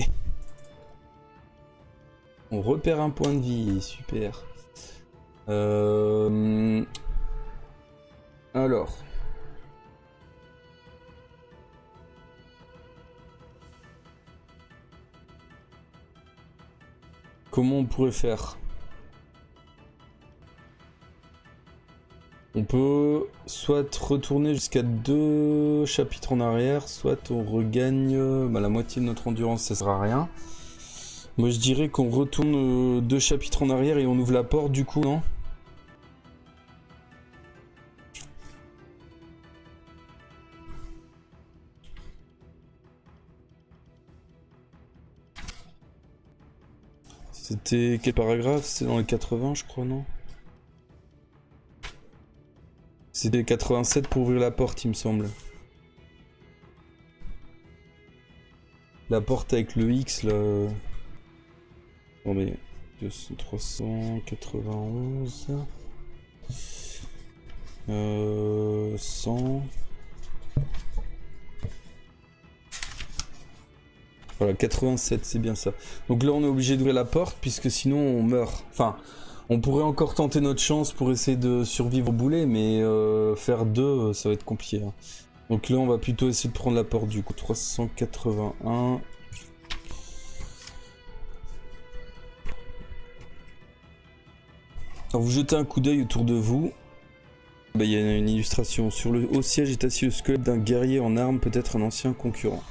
On repère un point de vie, super. Alors. Comment on pourrait faire? On peut soit retourner jusqu'à 2 chapitres en arrière, soit on regagne la moitié de notre endurance, ça sert à rien. Moi je dirais qu'on retourne 2 chapitres en arrière et on ouvre la porte du coup, non? C'était quel paragraphe? C'était dans les 80 je crois, non? C'était 87 pour ouvrir la porte il me semble. La porte avec le X là... Bon mais... 391... 100... Voilà, 87, c'est bien ça. Donc là, on est obligé d'ouvrir la porte, puisque sinon, on meurt. Enfin, on pourrait encore tenter notre chance pour essayer de survivre au boulet, mais faire 2, ça va être compliqué. Hein. Donc là, on va plutôt essayer de prendre la porte, du coup. 381... Alors, vous jetez un coup d'œil autour de vous. Bah, y a une illustration. Sur le haut siège est assis le squelette d'un guerrier en armes, peut-être un ancien concurrent.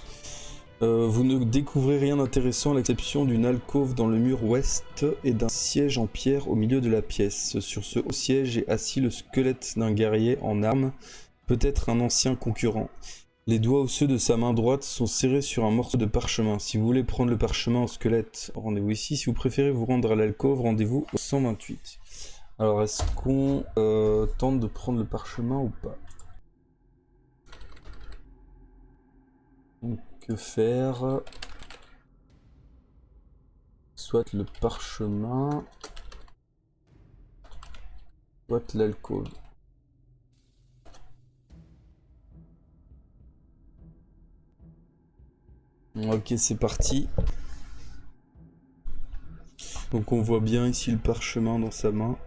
Vous ne découvrez rien d'intéressant à l'exception d'une alcôve dans le mur ouest et d'un siège en pierre au milieu de la pièce. Sur ce haut siège est assis le squelette d'un guerrier en armes, peut-être un ancien concurrent. Les doigts osseux de sa main droite sont serrés sur un morceau de parchemin. Si vous voulez prendre le parchemin au squelette, rendez-vous ici. Si vous préférez vous rendre à l'alcôve, rendez-vous au 128. Alors, est-ce qu'on tente de prendre le parchemin ou pas? Donc, que faire? Soit le parchemin, soit l'alcôve. Ok, c'est parti. Donc on voit bien ici le parchemin dans sa main.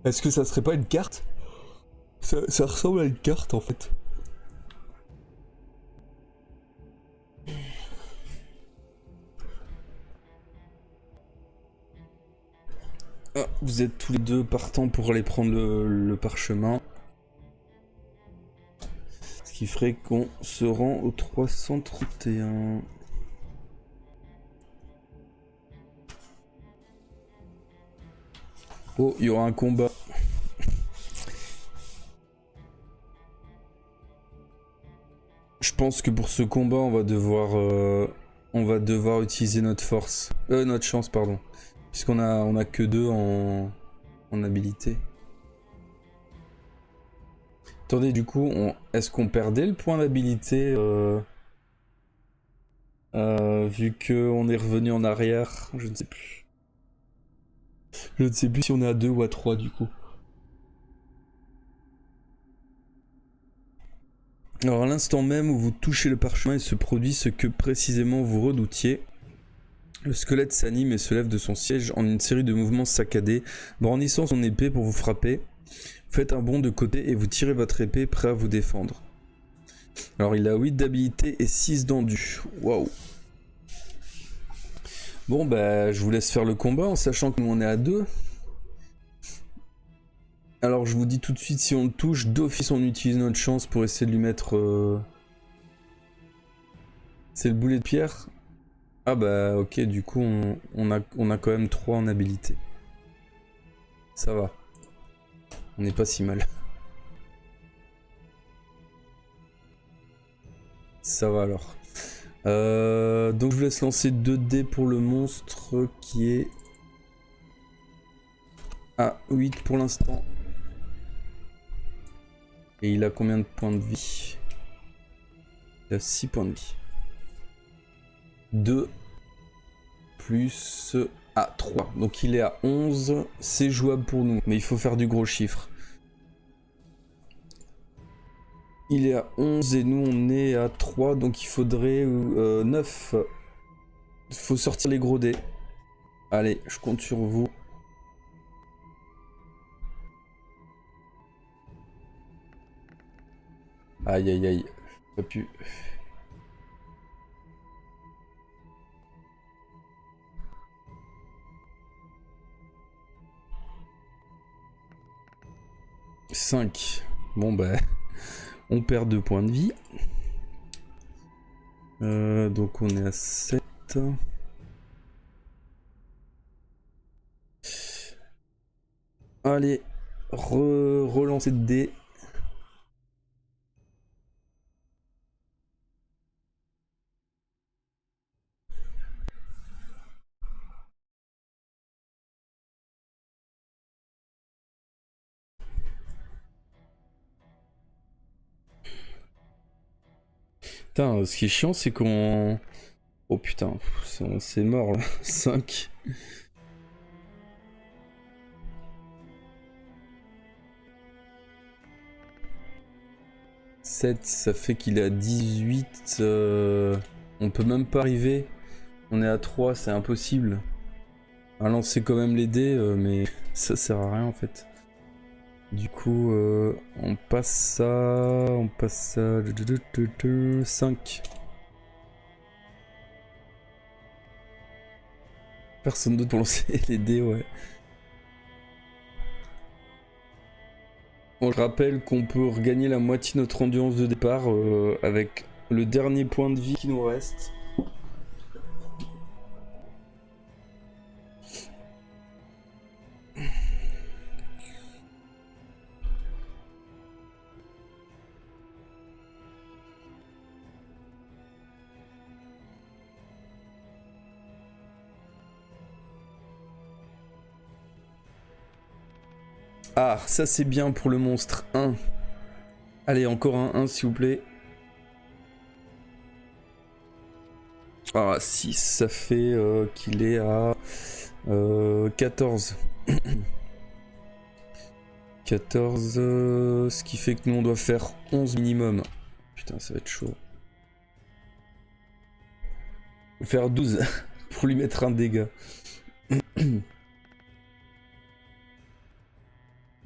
Est-ce que ça serait pas une carte? Ça ressemble à une carte en fait. Ah, vous êtes tous les deux partants pour aller prendre le parchemin. Ce qui ferait qu'on se rend au 331. Oh, il y aura un combat. Je pense que pour ce combat, on va devoir utiliser notre force. Notre chance, pardon. On a que 2 en habilité. Attendez, du coup, est-ce qu'on perdait le point d'habilité vu qu'on est revenu en arrière? Je ne sais plus. Je ne sais plus si on est à 2 ou à 3 du coup. Alors à l'instant même où vous touchez le parchemin, il se produit ce que précisément vous redoutiez. Le squelette s'anime et se lève de son siège en une série de mouvements saccadés, brandissant son épée pour vous frapper. Faites un bond de côté et vous tirez votre épée prêt à vous défendre. Alors il a 8 d'habilité et 6 d'endu. Waouh. Bon bah je vous laisse faire le combat en sachant que nous on est à 2. Alors je vous dis tout de suite, si on le touche, d'office on utilise notre chance pour essayer de lui mettre... C'est le boulet de pierre. Ah bah ok, du coup on a quand même 3 en habilité. Ça va. On n'est pas si mal. Ça va alors. Donc je vous laisse lancer 2 dés pour le monstre qui est à 8 pour l'instant. Et il a combien de points de vie? Il a 6 points de vie. 2 plus... Ah, 3. Donc il est à 11. C'est jouable pour nous, mais il faut faire du gros chiffre. Il est à 11 et nous on est à 3, donc il faudrait 9. Il faut sortir les gros dés. Allez, je compte sur vous. Aïe aïe aïe. Pas pu. « 5. Bon bah... On perd 2 points de vie. Donc on est à 7. Allez, relancer de dés. Putain, ce qui est chiant, c'est qu'on... Oh putain, c'est mort là. 5. « 7, ça fait qu'il est à 18. On peut même pas arriver. On est à 3, c'est impossible. À lancer quand même les dés, mais ça sert à rien en fait. Du coup, on passe ça... On passe ça... 5. Personne d'autre pour lancer les dés, ouais. On rappelle qu'on peut regagner la moitié de notre endurance de départ avec le dernier point de vie qui nous reste. Ah, ça c'est bien pour le monstre. 1. Allez, encore un 1 s'il vous plaît. Ah, 6, ça fait qu'il est à 14. 14, ce qui fait que nous on doit faire 11 minimum. Putain, ça va être chaud. Faire 12 pour lui mettre un dégât.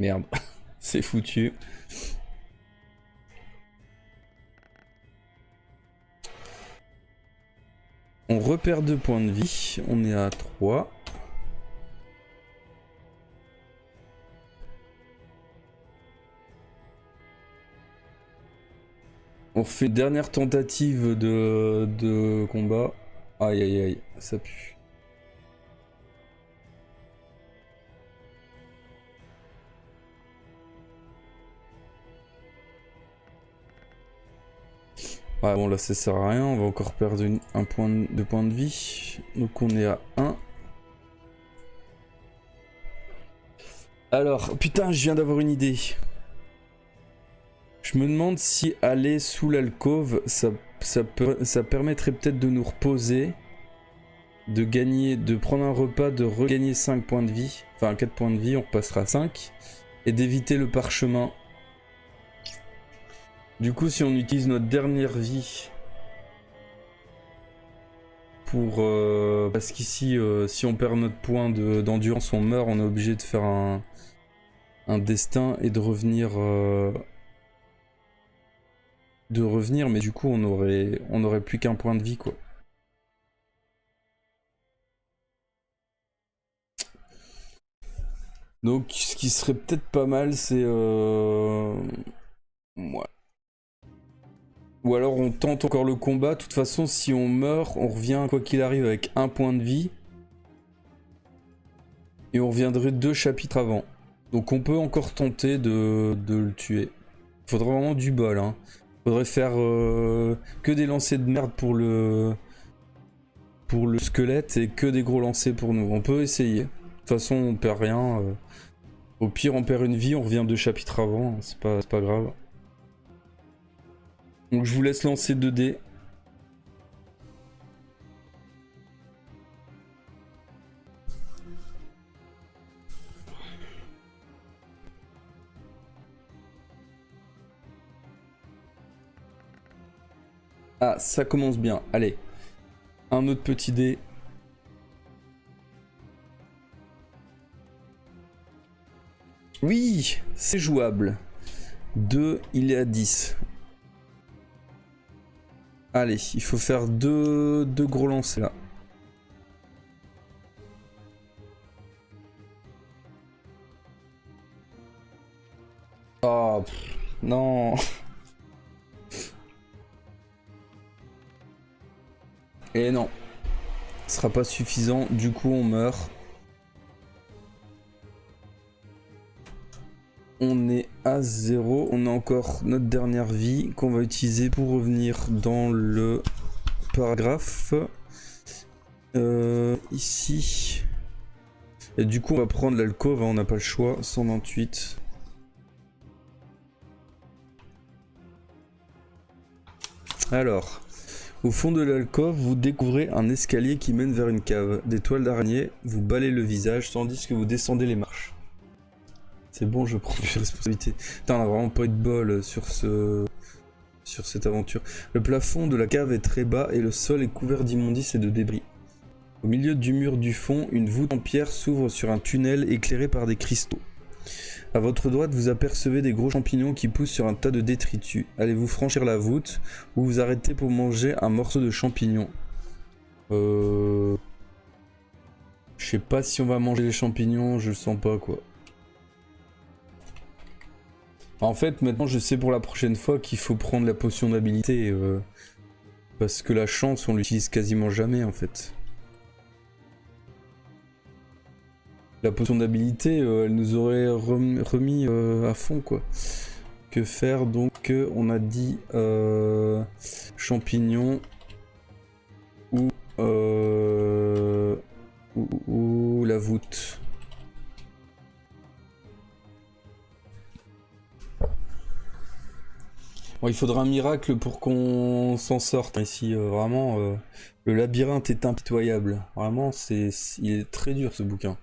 Merde, c'est foutu. On repère 2 points de vie, on est à 3. On refait une dernière tentative de combat. Aïe aïe aïe, ça pue. Ouais, bon là ça sert à rien, on va encore perdre un point de points de vie. Donc on est à 1. Alors, putain, je viens d'avoir une idée. Je me demande si aller sous l'alcôve, ça permettrait peut-être de nous reposer, de gagner, de prendre un repas, de regagner 5 points de vie, enfin 4 points de vie, on repassera à 5, et d'éviter le parchemin. Du coup, si on utilise notre dernière vie pour... parce qu'ici, si on perd notre point d'endurance, on meurt, on est obligé de faire un destin et de revenir... mais du coup on aurait plus qu'un point de vie quoi. Donc ce qui serait peut-être pas mal c'est ouais. Ou alors on tente encore le combat, de toute façon si on meurt on revient quoi qu'il arrive avec un point de vie. Et on reviendrait 2 chapitres avant. Donc on peut encore tenter de le tuer. Faudrait vraiment du bol hein. Faudrait faire que des lancers de merde pour le squelette et que des gros lancers pour nous. On peut essayer. De toute façon, on perd rien. Au pire, on perd une vie, on revient 2 chapitres avant. C'est pas grave. Donc je vous laisse lancer 2 dés. Ah, ça commence bien. Allez. Un autre petit dé. Oui, c'est jouable. 2, il est à 10. Allez, il faut faire deux gros lancers là. Oh, non. Et non. Ce sera pas suffisant, du coup on meurt. On est à 0, on a encore notre dernière vie qu'on va utiliser pour revenir dans le paragraphe. Ici. Et du coup on va prendre l'alcôve, hein, on n'a pas le choix, 128. Alors, au fond de l'alcôve, vous découvrez un escalier qui mène vers une cave. Des toiles d'araignée vous balayent le visage tandis que vous descendez les marches. C'est bon, je prends mes responsabilités. Putain, on a vraiment pas eu de bol sur cette aventure. Le plafond de la cave est très bas et le sol est couvert d'immondices et de débris. Au milieu du mur du fond, une voûte en pierre s'ouvre sur un tunnel éclairé par des cristaux. À votre droite, vous apercevez des gros champignons qui poussent sur un tas de détritus. Allez-vous franchir la voûte ou vous arrêtez pour manger un morceau de champignon? Je sais pas si on va manger les champignons, je le sens pas quoi. En fait, maintenant je sais pour la prochaine fois qu'il faut prendre la potion d'habilité. Parce que la chance, on l'utilise quasiment jamais en fait. La potion d'habilité, elle nous aurait remis à fond quoi. Que faire donc? On a dit champignons ou la voûte. Bon, il faudra un miracle pour qu'on s'en sorte ici. Vraiment, le labyrinthe est impitoyable. Vraiment, il est très dur ce bouquin.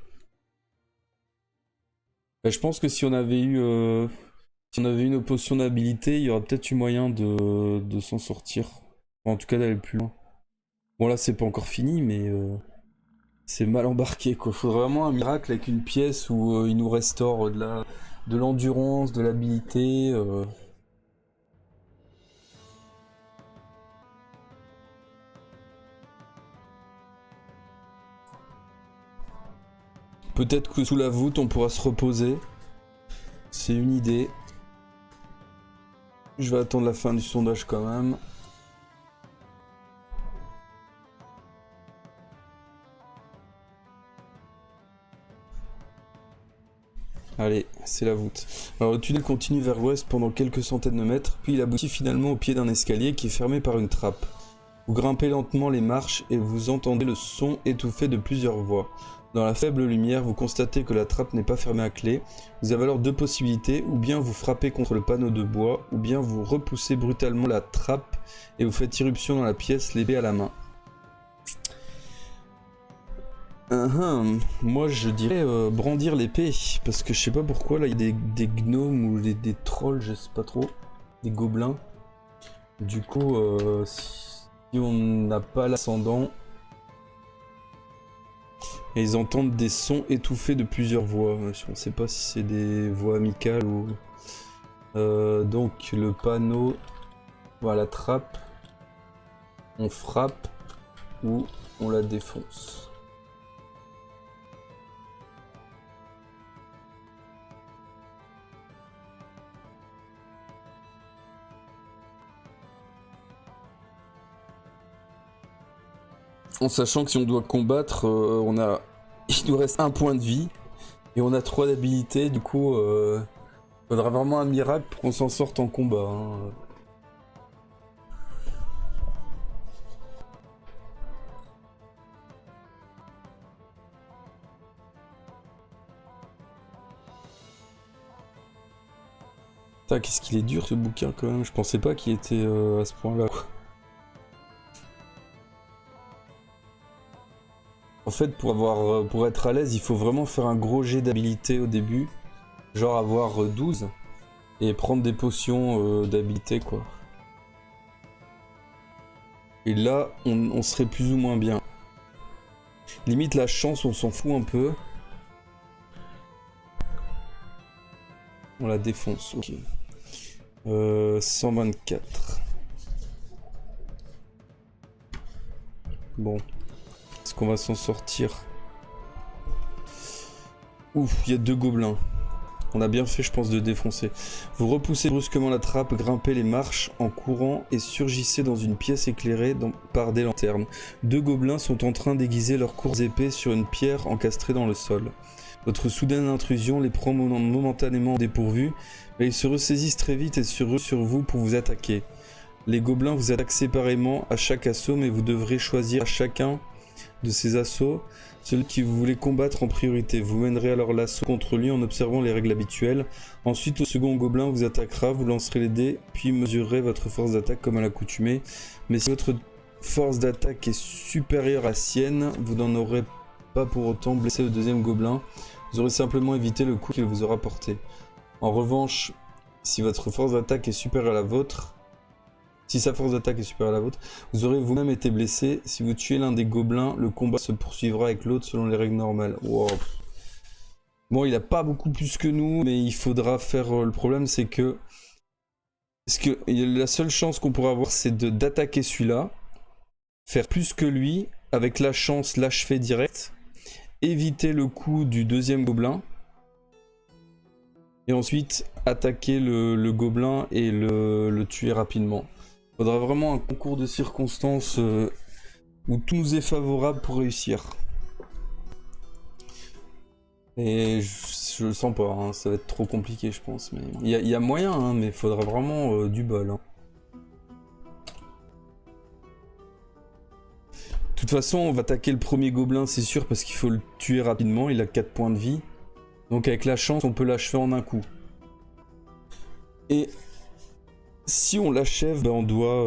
Bah, je pense que si on avait eu une potion d'habilité, il y aurait peut-être eu moyen de s'en sortir. Enfin, en tout cas d'aller plus loin. Bon là c'est pas encore fini mais c'est mal embarqué quoi. Faudrait vraiment un miracle avec une pièce où il nous restaure de là. de l'endurance, de l'habilité. Peut-être que sous la voûte on pourra se reposer. C'est une idée. Je vais attendre la fin du sondage quand même. Allez, c'est la voûte. Alors le tunnel continue vers l'ouest pendant quelques centaines de mètres, puis il aboutit finalement au pied d'un escalier qui est fermé par une trappe. Vous grimpez lentement les marches et vous entendez le son étouffé de plusieurs voix. Dans la faible lumière, vous constatez que la trappe n'est pas fermée à clé. Vous avez alors deux possibilités, ou bien vous frappez contre le panneau de bois, ou bien vous repoussez brutalement la trappe et vous faites irruption dans la pièce, l'épée à la main. Moi je dirais brandir l'épée, parce que je sais pas pourquoi, là il y a des gnomes ou des trolls, je sais pas trop, des gobelins. Du coup, si on n'a pas l'ascendant... Et ils entendent des sons étouffés de plusieurs voix. On ne sait pas si c'est des voix amicales ou... donc le panneau, voilà, la trappe, on frappe ou on la défonce. En sachant que si on doit combattre, il nous reste 1 point de vie et on a 3 d'habilité, du coup faudra vraiment un miracle pour qu'on s'en sorte en combat. Hein. Putain, qu'est-ce qu'il est dur ce bouquin quand même, je pensais pas qu'il était à ce point-là. En fait, pour être à l'aise, il faut vraiment faire un gros jet d'habilité au début. Genre avoir 12 et prendre des potions d'habilité, quoi. Et là, on serait plus ou moins bien. Limite, la chance, on s'en fout un peu. On la défonce, ok. 124. Bon. Est-ce qu'on va s'en sortir? Ouf, il y a 2 gobelins. On a bien fait, je pense, de défoncer. Vous repoussez brusquement la trappe, grimpez les marches en courant et surgissez dans une pièce éclairée par des lanternes. 2 gobelins sont en train d'aiguiser leurs courtes épées sur une pierre encastrée dans le sol. Votre soudaine intrusion les prend momentanément au dépourvu, mais ils se ressaisissent très vite et se ruent sur vous pour vous attaquer. Les gobelins vous attaquent séparément à chaque assaut, mais vous devrez choisir à chacun de ces assauts celui qui vous voulez combattre en priorité. Vous mènerez alors l'assaut contre lui en observant les règles habituelles. Ensuite, le second gobelin vous attaquera, vous lancerez les dés, puis mesurerez votre force d'attaque comme à l'accoutumée. Mais si votre force d'attaque est supérieure à sienne, vous n'en aurez pas pour autant blessé le deuxième gobelin. Vous aurez simplement évité le coup qu'il vous aura porté. En revanche, si votre force d'attaque est supérieure à la vôtre, si sa force d'attaque est supérieure à la vôtre, vous aurez vous-même été blessé. Si vous tuez l'un des gobelins, le combat se poursuivra avec l'autre selon les règles normales. Wow. Bon, il a pas beaucoup plus que nous, mais il faudra faire... le problème, c'est que... la seule chance qu'on pourra avoir, c'est d'attaquer celui-là, faire plus que lui, avec la chance l'achever direct, éviter le coup du deuxième gobelin, et ensuite attaquer le gobelin et le tuer rapidement. Il faudra vraiment un concours de circonstances où tout nous est favorable pour réussir. Et je le sens pas, hein, ça va être trop compliqué je pense. Mais il y a moyen, hein, mais il faudra vraiment du bol. Hein. De toute façon, on va attaquer le premier gobelin, c'est sûr, parce qu'il faut le tuer rapidement. Il a 4 points de vie. Donc avec la chance, on peut l'achever en un coup. Et... si on l'achève, ben on doit...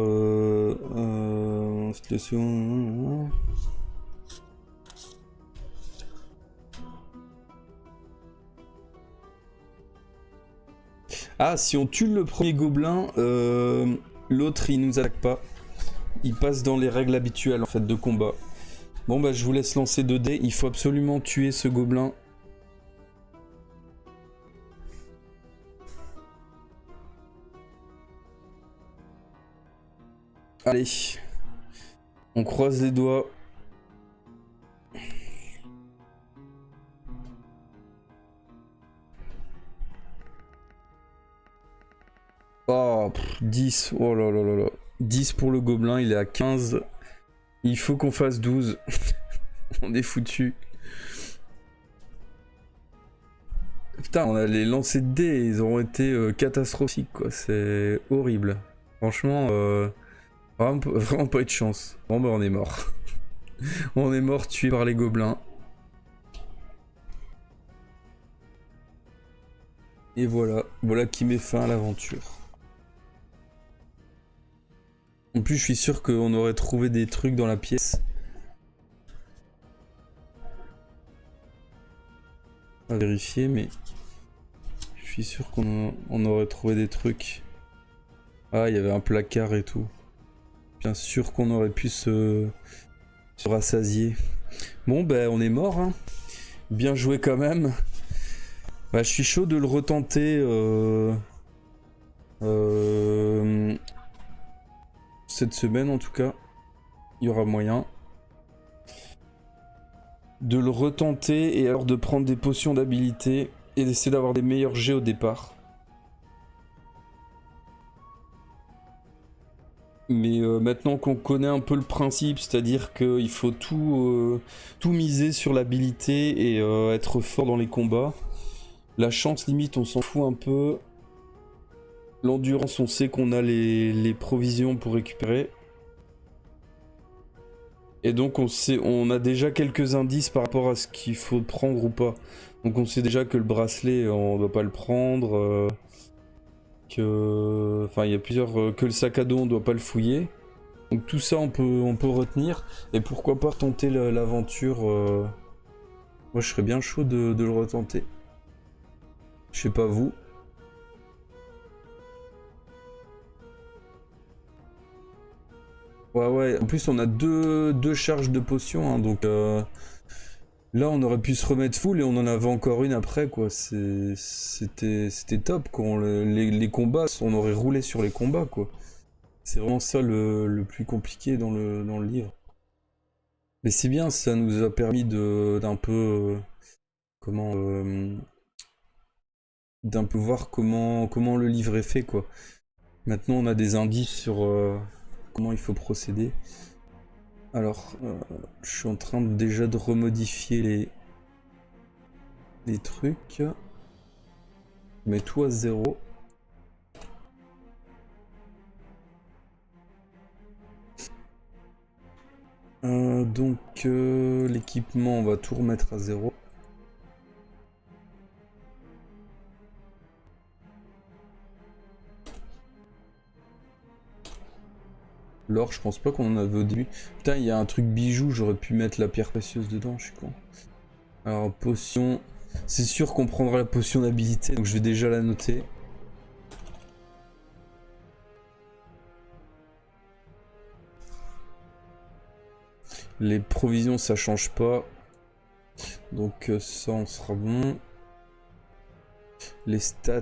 Ah, si on tue le premier gobelin, l'autre il nous attaque pas. Il passe dans les règles habituelles en fait de combat. Bon bah je vous laisse lancer 2 dés. Il faut absolument tuer ce gobelin. Allez. On croise les doigts. Oh, 10. Oh là là là là. 10 pour le gobelin, il est à 15. Il faut qu'on fasse 12. On est foutu. Putain, on a les lancers de dés, ils auront été catastrophiques, quoi. C'est horrible. Franchement, vraiment pas eu de chance. Bon, bah, on est mort. On est mort tué par les gobelins. Et voilà. Voilà qui met fin à l'aventure. En plus, je suis sûr qu'on aurait trouvé des trucs dans la pièce. À vérifier, mais je suis sûr qu'on aurait trouvé des trucs. Ah, il y avait un placard et tout. Bien sûr qu'on aurait pu se rassasier. Bon, ben, on est mort, hein. Bien joué quand même. Bah, je suis chaud de le retenter cette semaine en tout cas. Il y aura moyen de le retenter et alors de prendre des potions d'habilité et d'essayer d'avoir des meilleurs jets au départ. Mais maintenant qu'on connaît un peu le principe, c'est-à-dire qu'il faut tout miser sur l'habilité et être fort dans les combats. La chance, limite, on s'en fout un peu. L'endurance, on sait qu'on a les provisions pour récupérer. Et donc on a déjà quelques indices par rapport à ce qu'il faut prendre ou pas. Donc on sait déjà que le bracelet, on doit pas le prendre. Enfin, il y a plusieurs... que le sac à dos, on doit pas le fouiller. Donc tout ça, on peut retenir. Et pourquoi pas tenter l'aventure. Moi, je serais bien chaud de le retenter. Je sais pas vous. Ouais. En plus, on a deux charges de potions, hein, donc là, on aurait pu se remettre full et on en avait encore une après, quoi. C'était top, quoi. Les combats, on aurait roulé sur les combats, quoi. C'est vraiment ça le plus compliqué dans le livre. Mais c'est bien, ça nous a permis d'un peu d'un peu voir comment le livre est fait, quoi. Maintenant, on a des indices sur comment il faut procéder. Alors, je suis en train déjà de remodifier les trucs. Je mets tout à 0. Donc, l'équipement, on va tout remettre à 0. L'or, je pense pas qu'on en avait au début. Putain, il y a un truc bijou, j'aurais pu mettre la pierre précieuse dedans, je suis con. Alors, potion... C'est sûr qu'on prendra la potion d'habilité, donc je vais déjà la noter. Les provisions, ça change pas. Donc ça, on sera bon. Les stats,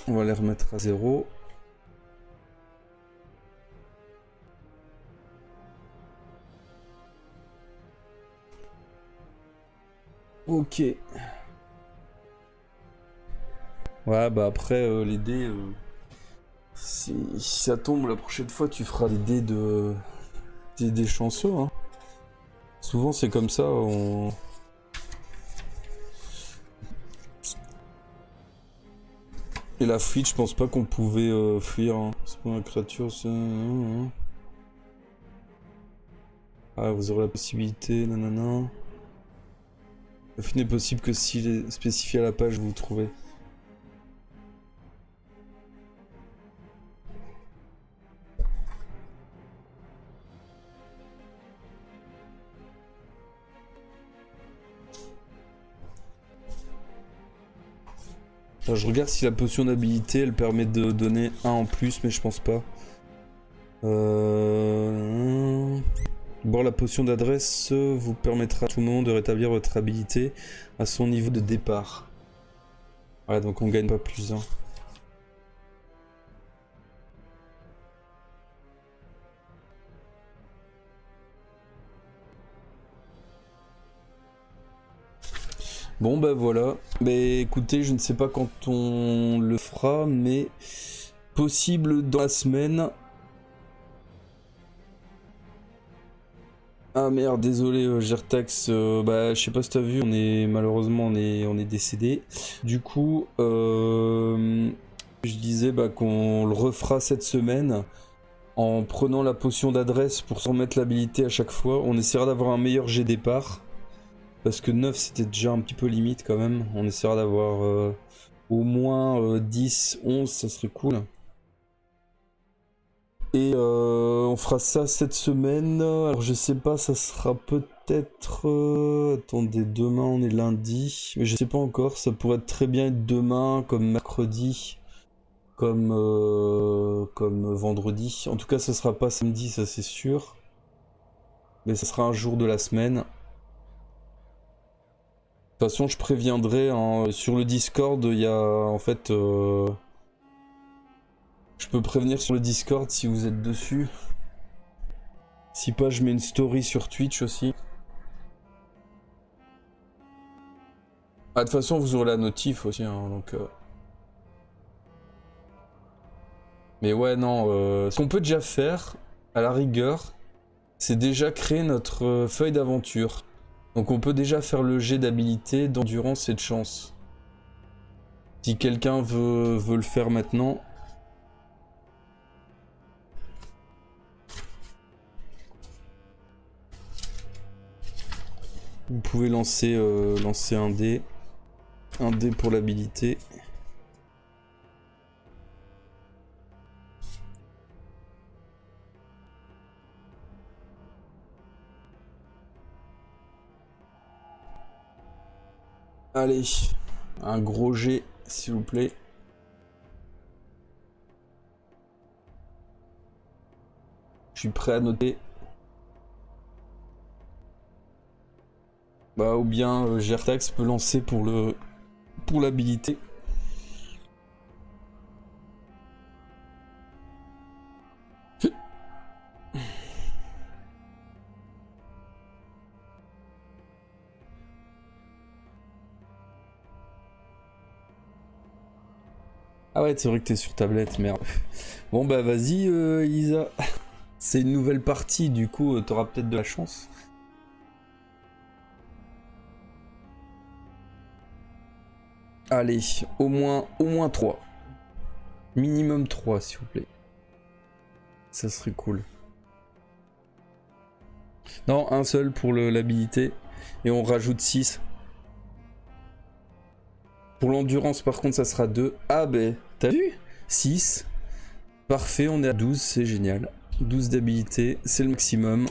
on va les remettre à 0. Ok. Ouais, bah après, les dés... si ça tombe la prochaine fois, tu feras des dés des chanceux, hein. Souvent, c'est comme ça, Et la fuite, je pense pas qu'on pouvait fuir, hein. C'est pas une créature, c'est... Ah, vous aurez la possibilité, nanana. La fuite n'est possible que s'il est spécifié à la page, vous trouvez. Alors, je regarde si la potion d'habilité, elle permet de donner 1 en plus, mais je pense pas. Boire la potion d'adresse vous permettra à tout moment de rétablir votre habilité à son niveau de départ. Ouais, donc on gagne pas plus 1. Bon bah voilà. Bah écoutez, je ne sais pas quand on le fera, mais possible dans la semaine. Ah merde, désolé Gertax, bah je sais pas si t'as vu, malheureusement on est décédé. Du coup, je disais bah, qu'on le refera cette semaine en prenant la potion d'adresse pour s'en remettre l'habilité à chaque fois. On essaiera d'avoir un meilleur jet départ. Parce que 9 c'était déjà un petit peu limite quand même. On essaiera d'avoir au moins 10, 11, ça serait cool. Et on fera ça cette semaine. Alors je sais pas, ça sera peut-être... attendez, demain on est lundi. Mais je sais pas encore, ça pourrait très bien être demain, comme mercredi, comme vendredi. En tout cas ça sera pas samedi, ça c'est sûr. Mais ça sera un jour de la semaine. De toute façon je préviendrai, hein, sur le Discord, il y a en fait... je peux prévenir sur le Discord si vous êtes dessus. Si pas, je mets une story sur Twitch aussi. Ah, de toute façon, vous aurez la notif aussi, hein, donc... Mais ouais, non, ce qu'on peut déjà faire, à la rigueur, c'est déjà créer notre feuille d'aventure. Donc on peut déjà faire le jet d'habilité, d'endurance et de chance. Si quelqu'un veut le faire maintenant... Vous pouvez lancer un dé. Un dé pour l'habilité. Allez, un gros jet, s'il vous plaît. Je suis prêt à noter. Bah, ou bien Gertax peut lancer pour l'habilité. Ah ouais, c'est vrai que t'es sur tablette, merde. Bon bah vas-y Elisa. C'est une nouvelle partie, du coup t'auras peut-être de la chance. Allez, au moins 3. Minimum 3 s'il vous plaît. Ça serait cool. Non, un seul pour l'habilité. Et on rajoute 6. Pour l'endurance par contre ça sera 2. Ah ben, t'as vu 6. Parfait, on est à 12, c'est génial. 12 d'habilité, c'est le maximum.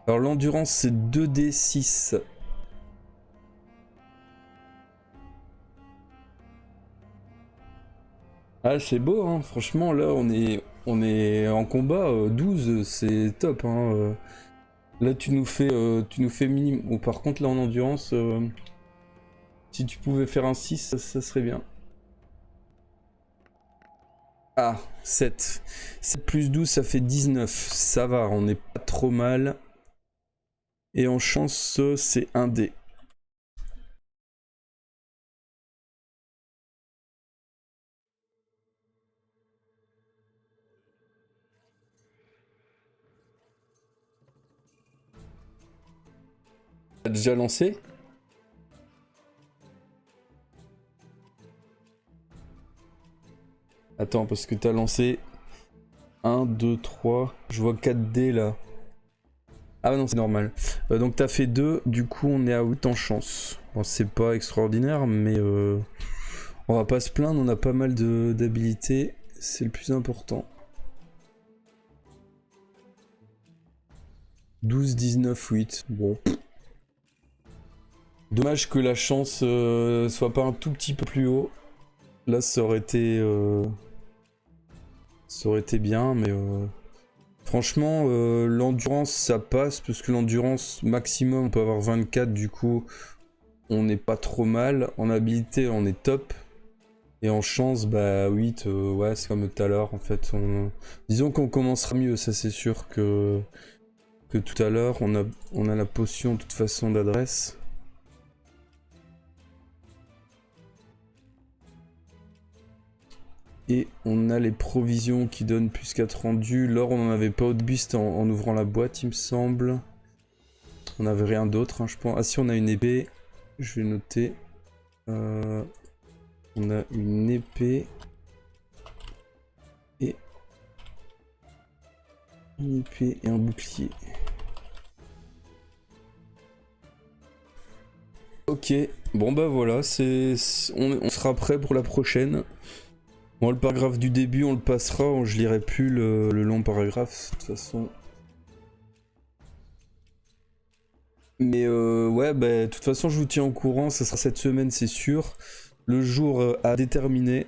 Alors l'endurance c'est 2d6. Ah c'est beau hein, franchement là on est en combat, 12 c'est top hein. Là tu nous fais minimum. Bon, par contre là en endurance, si tu pouvais faire un 6 ça serait bien. Ah 7. 7 plus 12 ça fait 19, ça va, on n'est pas trop mal. Et en chance c'est 1 dé. T'as déjà lancé? Attends, parce que t'as lancé 1, 2, 3. Je vois 4 dés là. Ah non, c'est normal. Donc t'as fait 2, du coup on est à 8 en chance. Bon, c'est pas extraordinaire, mais on va pas se plaindre, on a pas mal d'habilités. C'est le plus important. 12, 19, 8. Bon. Dommage que la chance soit pas un tout petit peu plus haut. Là, ça aurait été bien, mais franchement, l'endurance, ça passe, parce que l'endurance maximum, on peut avoir 24, du coup, on n'est pas trop mal. En habilité, on est top. Et en chance, bah 8, ouais, c'est comme tout à l'heure, en fait. Disons qu'on commencera mieux, ça c'est sûr que tout à l'heure. On a la potion, de toute façon, d'adresse. Et on a les provisions qui donnent plus 4 rendus. L'or, on en avait pas au début, c'était en ouvrant la boîte, il me semble. On n'avait rien d'autre, hein, je pense. Ah si, on a une épée. Je vais noter. On a une épée. Et... une épée et un bouclier. Ok, bon bah voilà, on sera prêt pour la prochaine. Bon, le paragraphe du début, on le passera, je lirai plus le long paragraphe, de toute façon. Mais ouais, bah, de toute façon, je vous tiens au courant, ça sera cette semaine, c'est sûr. Le jour à déterminer.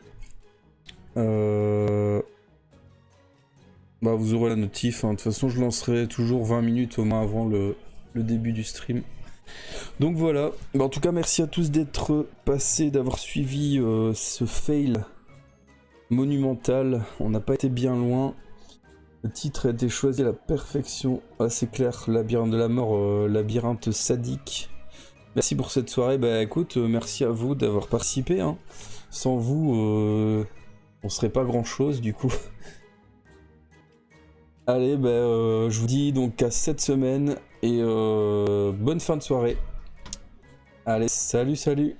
Bah, vous aurez la notif, hein. De toute façon, je lancerai toujours 20 minutes au moins avant le début du stream. Donc voilà, bah, en tout cas, merci à tous d'être passés, d'avoir suivi ce fail monumental. On n'a pas été bien loin. Le titre a été choisi à la perfection. Ah, c'est clair, labyrinthe de la mort, labyrinthe sadique. Merci pour cette soirée. Bah écoute, merci à vous d'avoir participé. Hein. Sans vous, on serait pas grand chose du coup. Allez, bah, je vous dis donc à cette semaine et bonne fin de soirée. Allez, salut, salut.